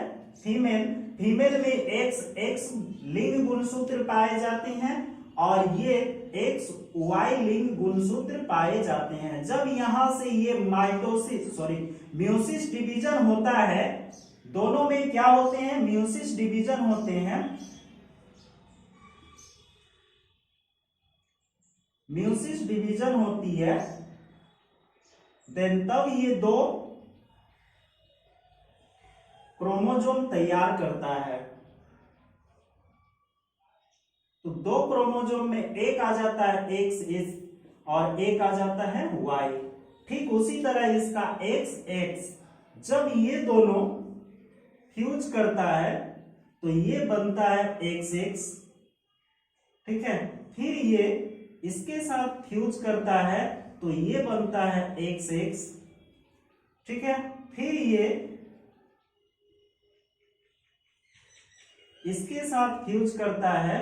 फीमेल। फीमेल में एक्स एक्स लिंग गुणसूत्र पाए जाते हैं और ये एक्स वाई लिंग गुणसूत्र पाए जाते हैं। जब यहां से ये म्योसिस डिवीजन होता है, दोनों में क्या होते हैं? म्योसिस डिवीजन होते हैं। म्योसिस डिवीजन होती है, देन तब ये 2 क्रोमोसोम तैयार करता है। तो 2 क्रोमोसोम में एक आ जाता है एक्स और एक आ जाता है वाई। ठीक उसी तरह इसका एक्स एक्स, जब ये दोनों फ्यूज करता है तो ये बनता है एक्स एक्स, ठीक है। फिर ये इसके साथ फ्यूज करता है तो ये बनता है एक्स एक्स, ठीक है। फिर ये इसके साथ फ्यूज करता है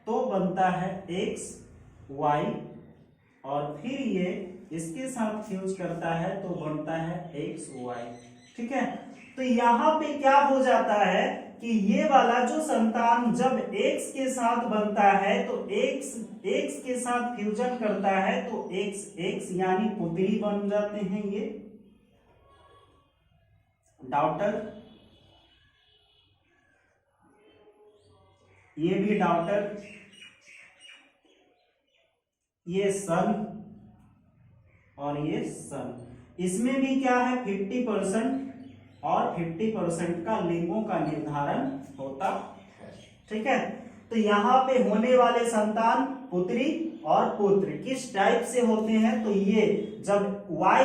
तो बनता है एक्स वाई, और फिर ये इसके साथ फ्यूज करता है तो बनता है एक्स वाई, ठीक है। तो यहां पे क्या हो जाता है कि ये वाला जो संतान जब एक्स के साथ बनता है तो एक्स एक्स के साथ फ्यूजन करता है तो एक्स एक्स यानी पुत्री बन जाते हैं ये डॉटर, ये भी डॉटर, ये सन और ये सन। इसमें भी क्या है 50% और 50% का लिंगों का निर्धारण होता है, ठीक है। तो यहाँ पे होने वाले संतान पुत्री और पुत्र किस टाइप से होते हैं, तो ये जब Y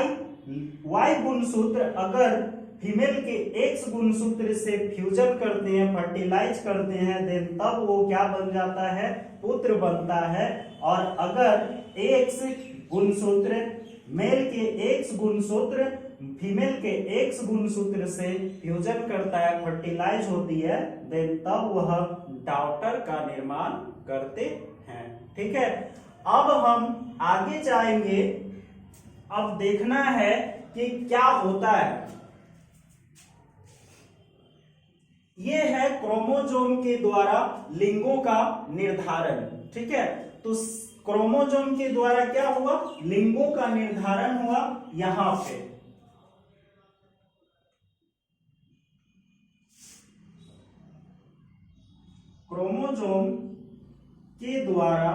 वाई गुणसूत्र अगर फीमेल के एक्स गुणसूत्र से फ्यूजन करते हैं, फर्टिलाइज करते हैं, देन तब वो क्या बन जाता है, पुत्र बनता है। और अगर एक्स गुणसूत्र मेल के एक्स गुणसूत्र फीमेल के एक्स गुणसूत्र से फ्यूजन करता है, फर्टिलाइज होती है, देन तब वह डॉटर का निर्माण करते हैं। ठीक है, अब हम आगे जाएंगे। अब देखना है कि क्या होता है। ये है क्रोमोजोम के द्वारा लिंगों का निर्धारण। ठीक है, तो क्रोमोजोम के द्वारा क्या हुआ, लिंगों का निर्धारण हुआ। यहां पे क्रोमोजोम के द्वारा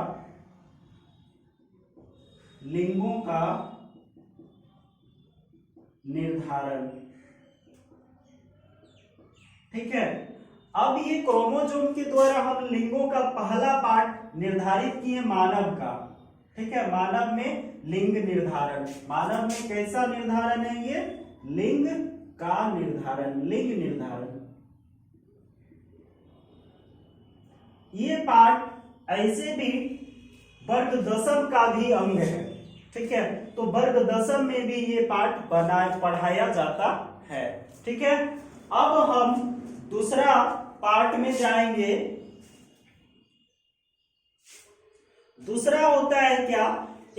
लिंगों का निर्धारण। ठीक है, अब ये क्रोमोजोम के द्वारा हम लिंगों का पहला पार्ट निर्धारित किए मानव का। ठीक है, मानव में लिंग निर्धारण। मानव में कैसा निर्धारण है, ये लिंग का निर्धारण, लिंग निर्धारण। ये पार्ट ऐसे भी वर्ग दशम का भी अंग है। ठीक है, तो वर्ग दशम में भी ये पार्ट पढ़ाया जाता है। ठीक है, अब हम दूसरा पार्ट में जाएंगे। दूसरा होता है क्या,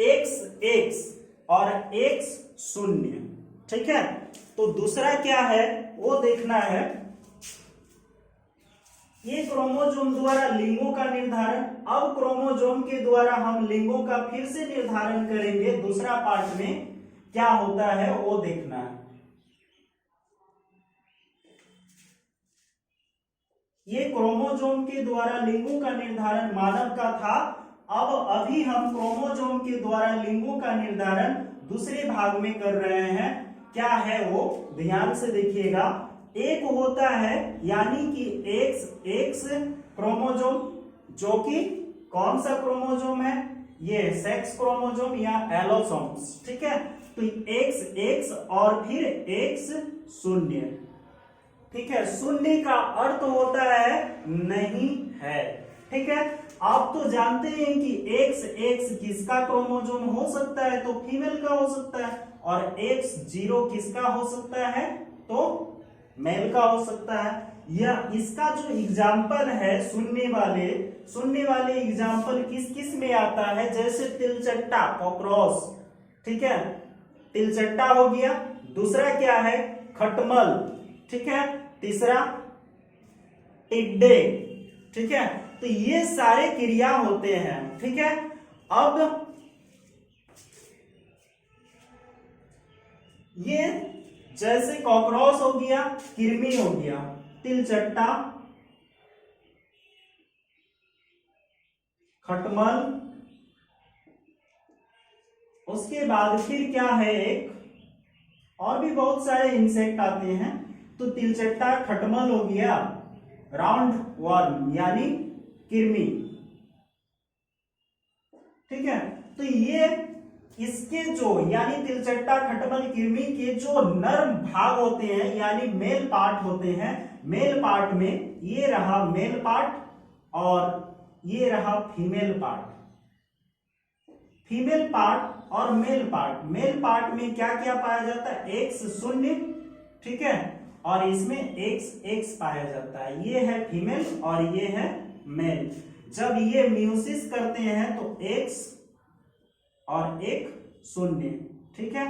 एक्स एक्स और एक्स शून्य। ठीक है, तो दूसरा क्या है वो देखना है। ये क्रोमोजोम द्वारा लिंगों का निर्धारण। अब क्रोमोजोम के द्वारा हम लिंगों का फिर से निर्धारण करेंगे। दूसरा पार्ट में क्या होता है वो देखना है। ये क्रोमोजोम के द्वारा लिंगों का निर्धारण मानव का था। अब अभी हम क्रोमोजोम के द्वारा लिंगों का निर्धारण दूसरे भाग में कर रहे हैं। क्या है वो ध्यान से देखिएगा। एक होता है यानी कि एक्स एक्स क्रोमोजोम, जो कि कौन सा क्रोमोजोम है, ये सेक्स क्रोमोजोम या एलोसोम्स। ठीक है, तो एक्स एक्स और फिर एक्स शून्य। ठीक है, शून्य का अर्थ होता है नहीं है। ठीक है, आप तो जानते हैं कि एक्स एक्स किसका क्रोमोजोम हो सकता है, तो फीमेल का हो सकता है। और एक्स जीरो किसका हो सकता है, तो मेल का हो सकता है। या इसका जो एग्जाम्पल है शून्य वाले एग्जाम्पल किस किस में आता है, जैसे तिलचट्टा, कॉकरोच। ठीक है, तिलचट्टा हो गया। दूसरा क्या है, खटमल। ठीक है, तीसरा टिड्डे। ठीक है, तो ये सारे क्रिया होते हैं। ठीक है, अब ये जैसे कॉकरोच हो गया, कृमि हो गया, तिलचट्टा, खटमल, उसके बाद फिर क्या है, एक और भी बहुत सारे इंसेक्ट आते हैं। तो तिलचट्टा, खटमल हो गया, राउंड वर्म यानी कृमि। ठीक है, तो ये इसके जो यानी तिलचट्टा, खटमल, कृमि के जो नर्म भाग होते हैं यानी मेल पार्ट होते हैं, मेल पार्ट में ये रहा मेल पार्ट और ये रहा फीमेल पार्ट। फीमेल पार्ट और मेल पार्ट। मेल पार्ट में क्या क्या पाया जाता है, एक्स शून्य। ठीक है, और इसमें एक्स एक्स पाया जाता है। ये है फीमेल और ये है मेल। जब ये म्यूसिस करते हैं तो एक्स और एक शून्य। ठीक है,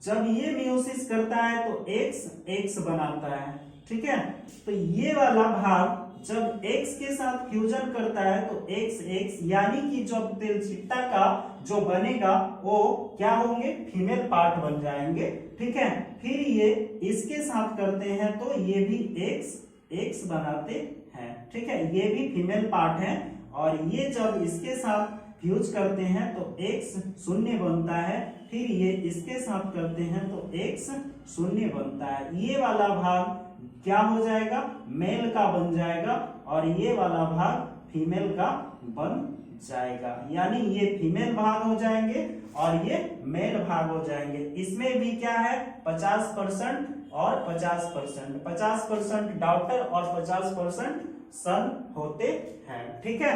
जब ये म्यूसिस करता है तो एक्स एक्स बनाता है। ठीक है, तो ये वाला भाग जब एक्स के साथ फ्यूजन करता है तो एक्स एक्स यानी कि जब तिलचट्टा का जो बनेगा वो क्या होंगे, फीमेल पार्ट बन जाएंगे। ठीक है, फिर ये इसके साथ करते हैं तो ये भी एक्स एक्स बनाते हैं। ठीक है, ये भी फीमेल पार्ट है। और ये जब इसके साथ फ्यूज करते हैं तो एक्स शून्य बनता है। फिर ये इसके साथ करते हैं तो एक्स शून्य बनता है। ये वाला भाग क्या हो जाएगा, मेल का बन जाएगा और ये वाला भाग फीमेल का बन जाएगा, यानी ये फीमेल भाग हो जाएंगे और ये मेल भाग हो जाएंगे। इसमें भी क्या है 50% और 50%, 50% डॉटर और 50% सन होते हैं। ठीक है,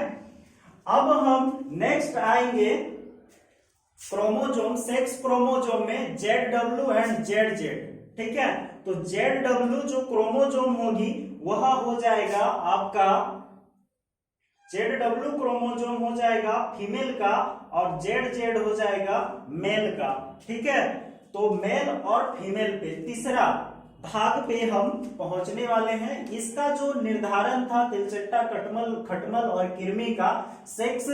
अब हम नेक्स्ट आएंगे क्रोमोजोम, सेक्स क्रोमोजोम में ZW एंड ZZ। ठीक है, तो ZW जो क्रोमोजोम होगी वह हो जाएगा आपका, ZW क्रोमोजोम हो जाएगा फीमेल का और ZZ हो जाएगा मेल का। ठीक है, तो मेल और फीमेल पे तीसरा भाग पे हम पहुंचने वाले हैं। इसका जो निर्धारण था तिलचट्टा, खटमल और कृमि का सेक्स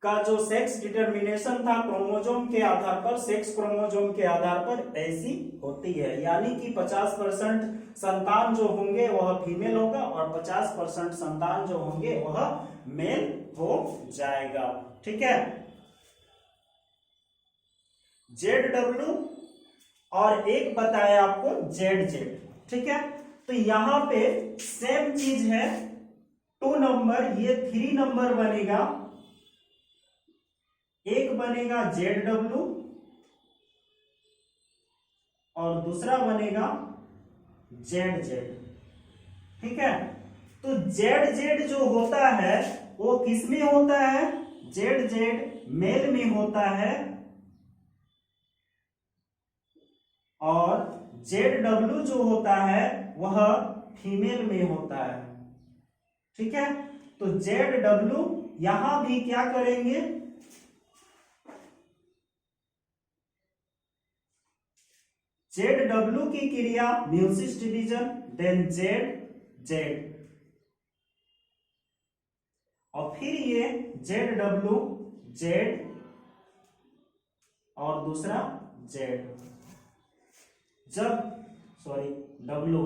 का जो सेक्स डिटर्मिनेशन था क्रोमोजोम के आधार पर, सेक्स क्रोमोजोम के आधार पर ऐसी होती है, यानी कि 50% संतान जो होंगे वह फीमेल होगा और 50% संतान जो होंगे वह मेल हो जाएगा। ठीक है, ZW और एक बताया आपको ZZ। ठीक है, तो यहां पे सेम चीज है, 2 नंबर, ये 3 नंबर बनेगा, एक बनेगा ZW और दूसरा बनेगा ZZ। ठीक है, तो ZZ जो होता है वो किस में होता है, ZZ मेल में होता है और ZW जो होता है वह फीमेल में होता है। ठीक है, तो ZW यहां भी क्या करेंगे, ZW की क्रिया म्यूसिस डिवीजन, देन ZZ और फिर ये ZW Z और दूसरा Z, W,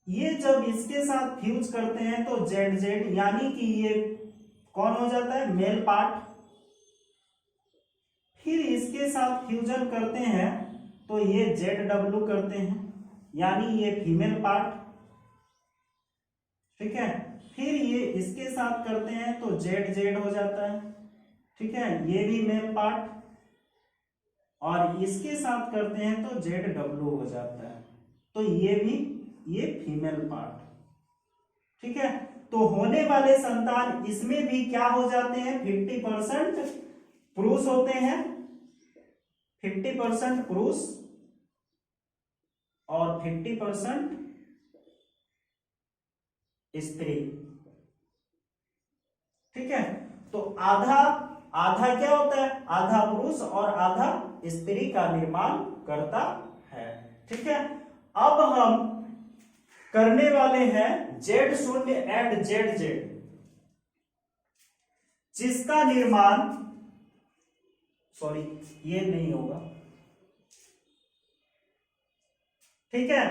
ये जब इसके साथ फ्यूज करते हैं तो ZZ, यानी कि ये कौन हो जाता है, मेल पार्ट। फिर इसके साथ फ्यूजन करते हैं तो ये ZW करते हैं, यानी ये फीमेल पार्ट। ठीक है, फिर ये इसके साथ करते हैं तो ZZ हो जाता है। ठीक है, ये भी मेल पार्ट और इसके साथ करते हैं तो ZW हो जाता है, तो ये फीमेल पार्ट। ठीक है, तो होने वाले संतान इसमें भी क्या हो जाते हैं, 50% पुरुष होते हैं, 50% पुरुष और 50% स्त्री। ठीक है, तो आधा आधा क्या होता है, आधा पुरुष और आधा स्त्री का निर्माण करता है। ठीक है, अब हम करने वाले हैं Z0 एंड ZZ, जिसका निर्माण, ये नहीं होगा। ठीक है,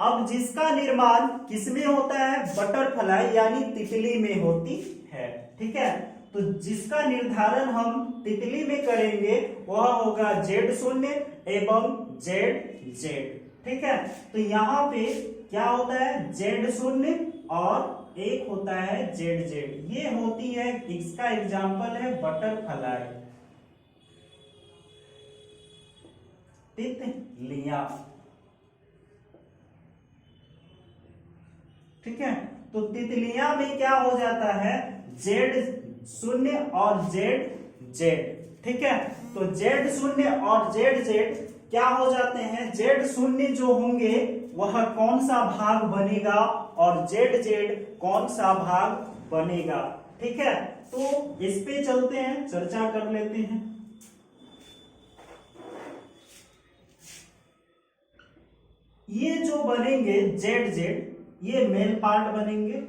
अब जिसका निर्माण किसमें होता है, बटरफ्लाई यानी तितली में होती है। ठीक है, तो जिसका निर्धारण हम तितली में करेंगे वह होगा Z0 एवं ZZ। ठीक है, तो यहां पे क्या होता है, Z0 और एक होता है ZZ, ये होती है, इसका एग्जाम्पल है बटरफ्लाई, तितलियां। ठीक है, तो तितलियां में क्या हो जाता है, Z0 और ZZ। ठीक है, तो Z0 और ZZ क्या हो जाते हैं, Z0 जो होंगे वह कौन सा भाग बनेगा और ZZ कौन सा भाग बनेगा। ठीक है, तो इस पे चलते हैं, चर्चा कर लेते हैं। ये जो बनेंगे ZZ, ये मेल पार्ट बनेंगे,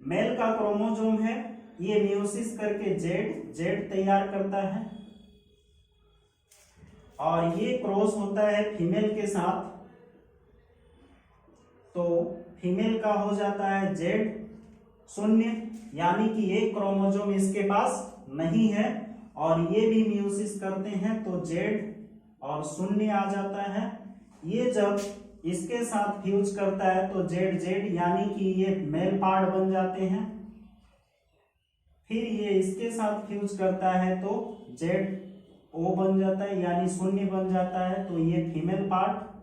मेल का क्रोमोसोम है, ये मियोसिस करके Z तैयार करता है और ये क्रॉस होता है फीमेल के साथ, तो फीमेल का हो जाता है Z0, यानी कि ये क्रोमोसोम इसके पास नहीं है और ये भी मियोसिस करते हैं तो Z और 0 आ जाता है। ये जब इसके साथ फ्यूज करता है तो जेड जेड, यानी कि ये मेल पार्ट बन जाते हैं। फिर ये इसके साथ फ्यूज करता है तो जेड ओ बन जाता है, यानी शून्य बन जाता है, तो ये फीमेल पार्ट।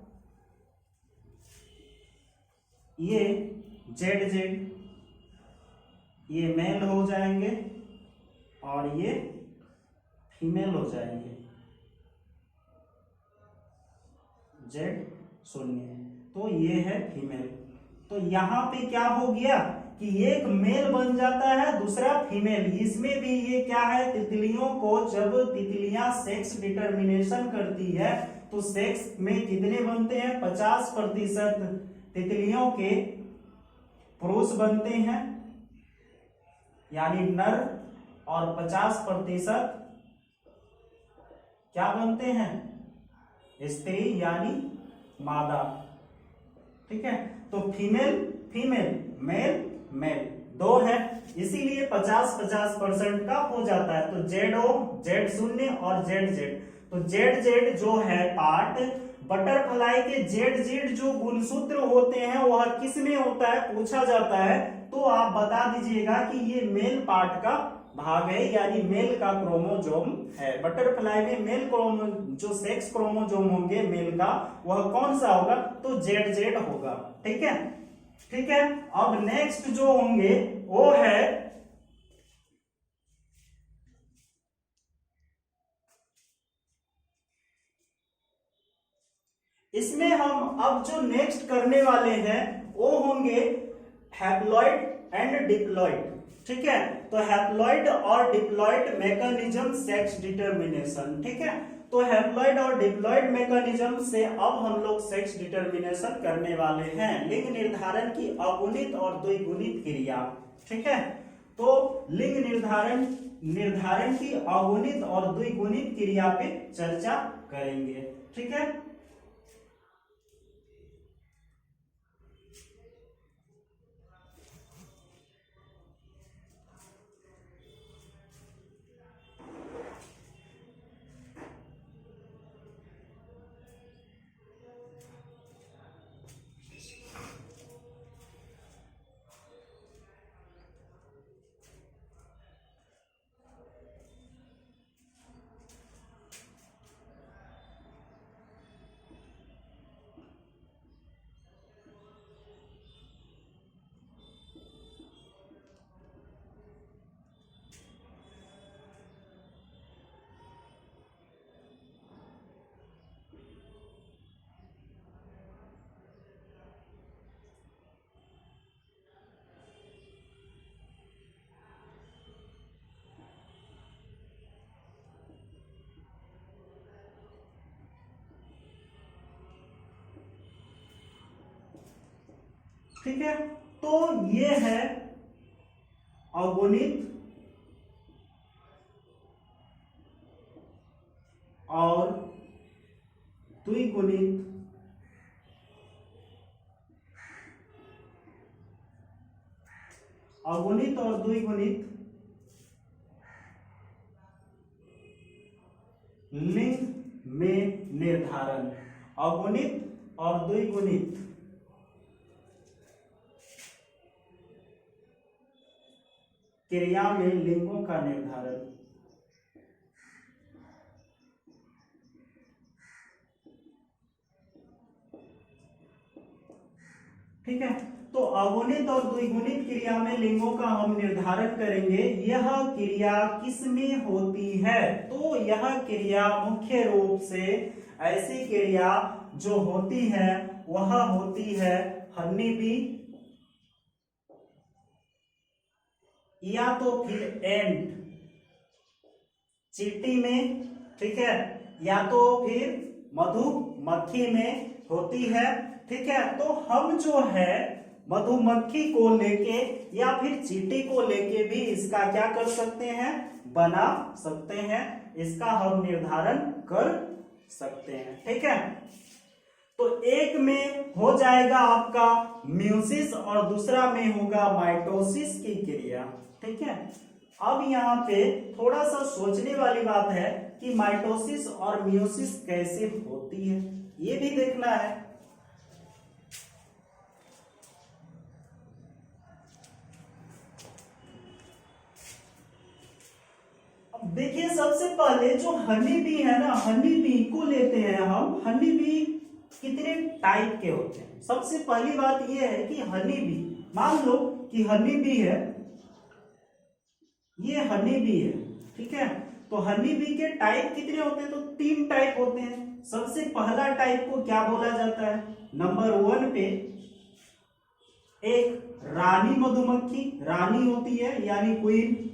ये जेड जेड ये मेल हो जाएंगे और ये फीमेल हो जाएंगे, जेड शून्य, तो ये है फीमेल। तो यहां पे क्या हो गया कि एक मेल बन जाता है, दूसरा फीमेल। इसमें भी ये क्या है, तितलियों को जब तितलियां सेक्स डिटर्मिनेशन करती है तो सेक्स में कितने बनते हैं, 50% तितलियों के पुरुष बनते हैं यानी नर, और 50% क्या बनते हैं, स्त्री यानी मादा। ठीक है, तो फीमेल फीमेल, मेल मेल, दो है, इसीलिए 50-50% का हो जाता है। तो जेड ओ, जेड शून्य और जेड जेड। तो जेड जेड जो है पार्ट, बटरफ्लाई के जेड जेड जो गुणसूत्र होते हैं वह किस में होता है पूछा जाता है, तो आप बता दीजिएगा कि ये मेल पार्ट का भाग है, यानी मेल का क्रोमोजोम है। बटरफ्लाई में मेल क्रोमो जो सेक्स क्रोमोजोम होंगे मेल का, वह कौन सा होगा, तो जेड जेड होगा। ठीक है, ठीक है। अब नेक्स्ट जो होंगे वो है इसमें हम अब जो नेक्स्ट करने वाले हैं वो होंगे हैप्लॉइड एंड डिप्लॉइड। ठीक है, तो हैप्लॉइड और डिप्लॉइड मैकेनिज्म सेक्स डिटर्मिनेशन। ठीक है, तो हैप्लॉइड और डिप्लॉइड मैकेनिज्म से अब हम लोग सेक्स डिटर्मिनेशन करने वाले हैं, लिंग निर्धारण की अगुणित और द्विगुणित क्रिया। ठीक है, तो लिंग निर्धारण की अगुणित और द्विगुणित क्रिया पे चर्चा करेंगे। ठीक है, ठीक है, तो ये है अगुणित और द्विगुणित अगुणित और द्विगुणित लिंग में निर्धारण। अगुणित और द्विगुणित क्रिया में लिंगों का निर्धारण। ठीक है, तो अगुणित और द्विगुणित क्रिया में लिंगों का हम निर्धारण करेंगे। यह क्रिया किसमें होती है, तो यह क्रिया मुख्य रूप से ऐसी क्रिया जो होती है वह होती है हनी बी या तो फिर एंट, चींटी में। ठीक है, या तो फिर मधुमक्खी में होती है। ठीक है, तो हम जो है मधुमक्खी को लेके या फिर चींटी को लेके भी इसका क्या कर सकते हैं, बना सकते हैं, इसका हम निर्धारण कर सकते हैं। ठीक है, तो एक में हो जाएगा आपका म्यूसिस और दूसरा में होगा माइटोसिस की क्रिया। ठीक है, अब यहाँ पे थोड़ा सा सोचने वाली बात है कि माइटोसिस और म्यूसिस कैसे होती है, ये भी देखना है। देखिए सबसे पहले जो हनी बी है ना, हनी बी को लेते हैं हम। हनी बी कितने टाइप के होते हैं? सबसे पहली बात यह है कि हनी बी, मान लो कि हनी बी है, ये हनी बी है, ठीक है। तो हनी बी के टाइप कितने होते हैं? तो 3 टाइप होते हैं। सबसे पहला टाइप को क्या बोला जाता है? नंबर 1 पे एक रानी मधुमक्खी, रानी होती है यानी क्वीन।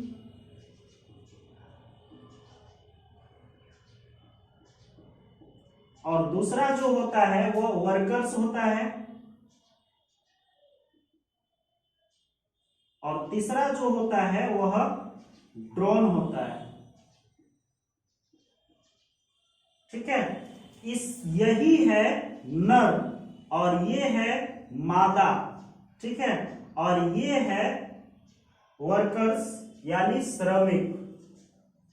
और दूसरा जो होता है वो वर्कर्स होता है। और तीसरा जो होता है वह ड्रोन होता है, ठीक है। यही है नर और ये है मादा, ठीक है। और ये है वर्कर्स यानी श्रमिक,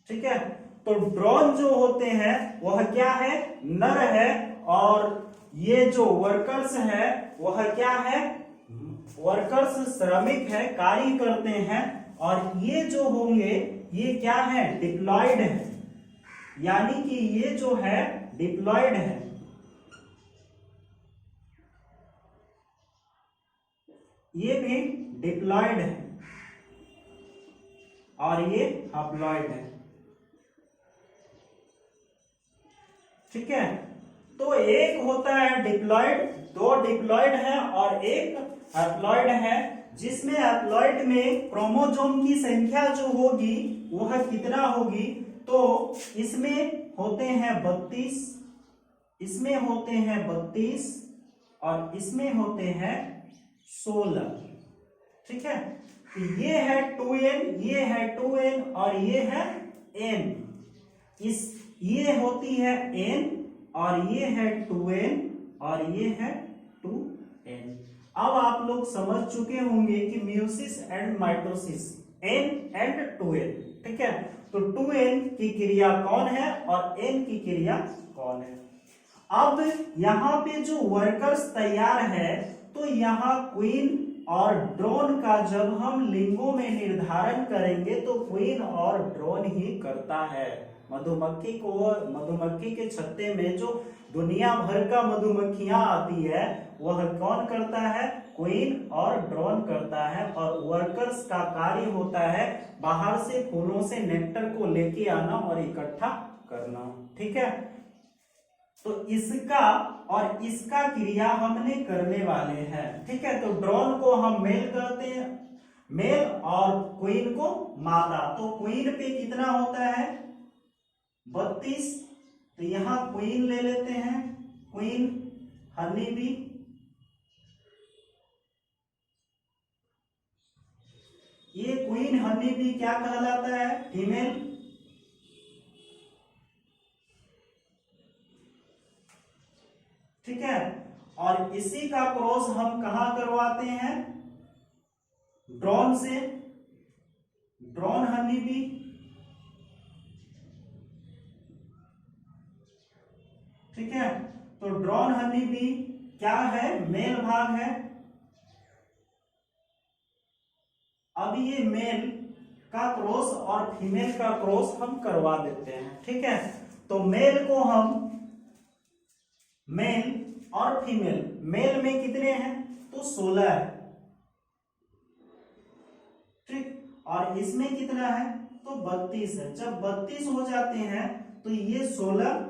ठीक है। तो ड्रोन जो होते हैं वह क्या है? नर है। और ये जो वर्कर्स है वह क्या है? वर्कर्स श्रमिक है, कार्य करते हैं। और ये जो होंगे ये क्या है? डिप्लॉयड है, यानी कि ये जो है डिप्लॉयड है, ये भी डिप्लॉयड है और ये हैप्लॉयड है, ठीक है। तो एक होता है डिप्लॉयड, 2 डिप्लॉयड है और एक हैप्लॉयड है, जिसमें हैप्लॉयड में क्रोमोसोम की संख्या जो होगी वह कितना होगी? तो इसमें होते हैं 32, इसमें होते हैं 32 और इसमें होते हैं 16, ठीक है। तो ये है 2n, ये है 2n और ये है n। ये होती है n और ये है 2n और ये है 2n। अब आप लोग समझ चुके होंगे कि meiosis and mitosis, n and 2n, ठीक है। तो 2n की क्रिया कौन है और n की क्रिया कौन है? अब यहाँ पे जो वर्कर्स तैयार है, तो यहाँ क्वीन और ड्रोन का जब हम लिंगों में निर्धारण करेंगे तो क्वीन और ड्रोन ही करता है। मधुमक्खी को, मधुमक्खी के छत्ते में जो दुनिया भर का मधुमक्खियां आती है वह कौन करता है? क्वीन और ड्रोन करता है। और वर्कर्स का कार्य होता है बाहर से फूलों से नेक्टर को लेके आना और इकट्ठा करना, ठीक है। तो इसका और इसका क्रिया हमने करने वाले हैं, ठीक है। तो ड्रोन को हम मेल कहते हैं, मेल, और क्वीन को मादा। तो क्वीन पे कितना होता है? 32। तो यहां क्वीन ले लेते हैं, क्वीन हनी बी, ये क्वीन हनी बी क्या कहलाता है? फीमेल, ठीक है। और इसी का क्रॉस हम कहां करवाते हैं? ड्रोन से, ड्रोन हनी बी, ठीक है। तो ड्रोन हनी बी क्या है? मेल भाग है। अब ये मेल का क्रॉस और फीमेल का क्रॉस हम करवा देते हैं, ठीक है। तो मेल को हम, मेल और फीमेल, मेल में कितने हैं? तो 16 है, ठीक। और इसमें कितना है? तो 32 है। जब 32 हो जाते हैं तो ये 16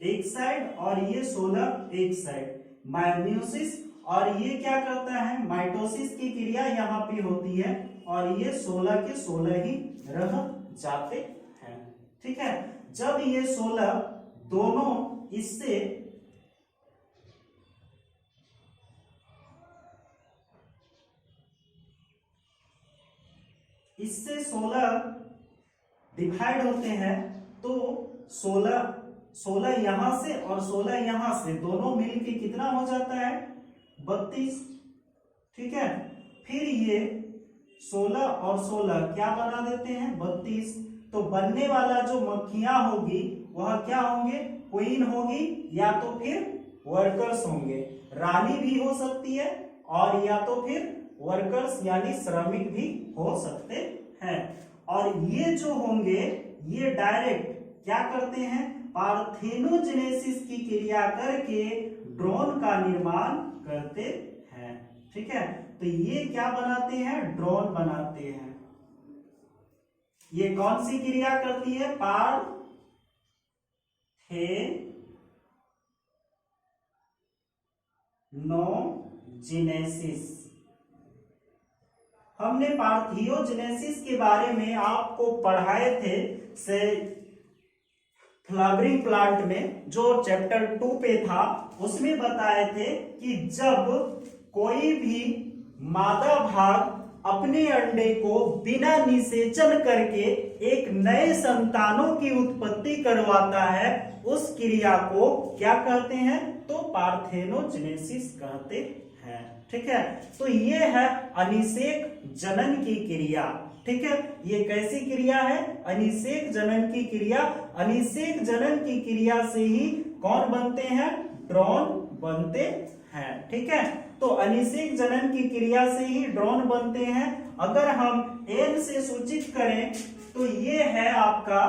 एक साइड और ये 16 एक साइड, म्यूसिस। और ये क्या करता है? माइटोसिस की क्रिया यहाँ पे होती है और ये 16 के 16 ही रह जाते हैं, ठीक है। जब ये 16 दोनों इससे इससे 16 डिवाइड होते हैं तो 16 यहां से और 16 यहां से, दोनों मिलके कितना हो जाता है? 32, ठीक है। फिर ये 16 और 16 क्या बना देते हैं? 32। तो बनने वाला जो मक्खियां होगी वह क्या होंगे? क्वीन होगी या तो फिर वर्कर्स होंगे। रानी भी हो सकती है और या तो फिर वर्कर्स यानी श्रमिक भी हो सकते हैं। और ये जो होंगे ये डायरेक्ट क्या करते हैं, पार्थेनोजेनेसिस की क्रिया करके ड्रोन का निर्माण करते हैं। ठीक है, तो ये क्या बनाते हैं, ड्रोन बनाते हैं। ये कौन सी क्रिया करती है, पार्थेनोजेनेसिस। हमने पार्थियोजेनेसिस के बारे में आपको पढ़ाए थे से फ्लावरिंग प्लांट में, जो चैप्टर 2 पे था, उसमें बताए थे कि जब कोई भी मादा भाग अपने अंडे को बिना निषेचन करके एक नए संतानों की उत्पत्ति करवाता है, उस क्रिया को क्या कहते हैं, तो पार्थेनोजेनेसिस कहते हैं। ठीक है, तो ये है अनिषेक जनन की क्रिया। ठीक है, ये कैसी क्रिया है, अनिषेक जनन की क्रिया। अनिषेक जनन की क्रिया से ही कौन बनते हैं, ड्रोन बनते हैं। ठीक है, तो अनिषेक जनन की क्रिया से ही ड्रोन बनते हैं। अगर हम एन से सूचित करें तो ये है आपका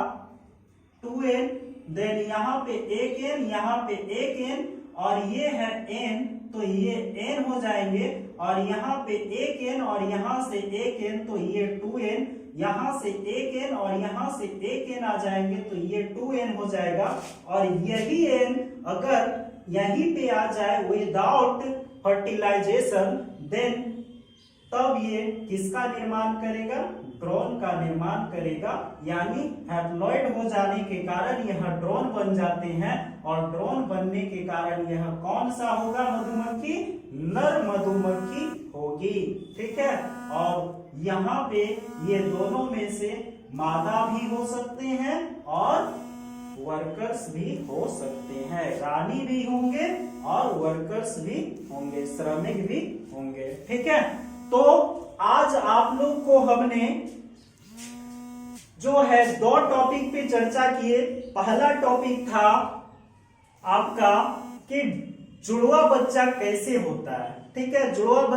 2n, देन यहाँ पे एक n, यहाँ पे एक n, और ये है n, तो ये n हो जाएंगे, और यहाँ पे एक n और यहाँ से एक n, तो ये 2n, यहाँ से एक n और यहाँ से एक n आ जाएंगे, तो ये 2n हो जाएगा। और यही n अगर यहीं पे आ जाए विदाउट फर्टिलाइजेशन, देन तब ये किसका निर्माण करेगा, ड्रोन का निर्माण करेगा। यानी हैप्लॉइड हो जाने के कारण यह ड्रोन बन जाते हैं, और ड्रोन बनने के कारण यह कौन सा होगा, मधुमक्खी, नर मधुमक्खी होगी। ठीक है, और यहाँ पे ये दोनों में से मादा भी हो सकते हैं और वर्कर्स भी हो सकते हैं, रानी भी होंगे और वर्कर्स भी होंगे, श्रमिक भी होंगे। ठीक है, तो आज आप लोग को हमने जो है 2 टॉपिक पे चर्चा किए। पहला टॉपिक था आपका कि जुड़वा बच्चा कैसे होता है। ठीक है, जुड़वा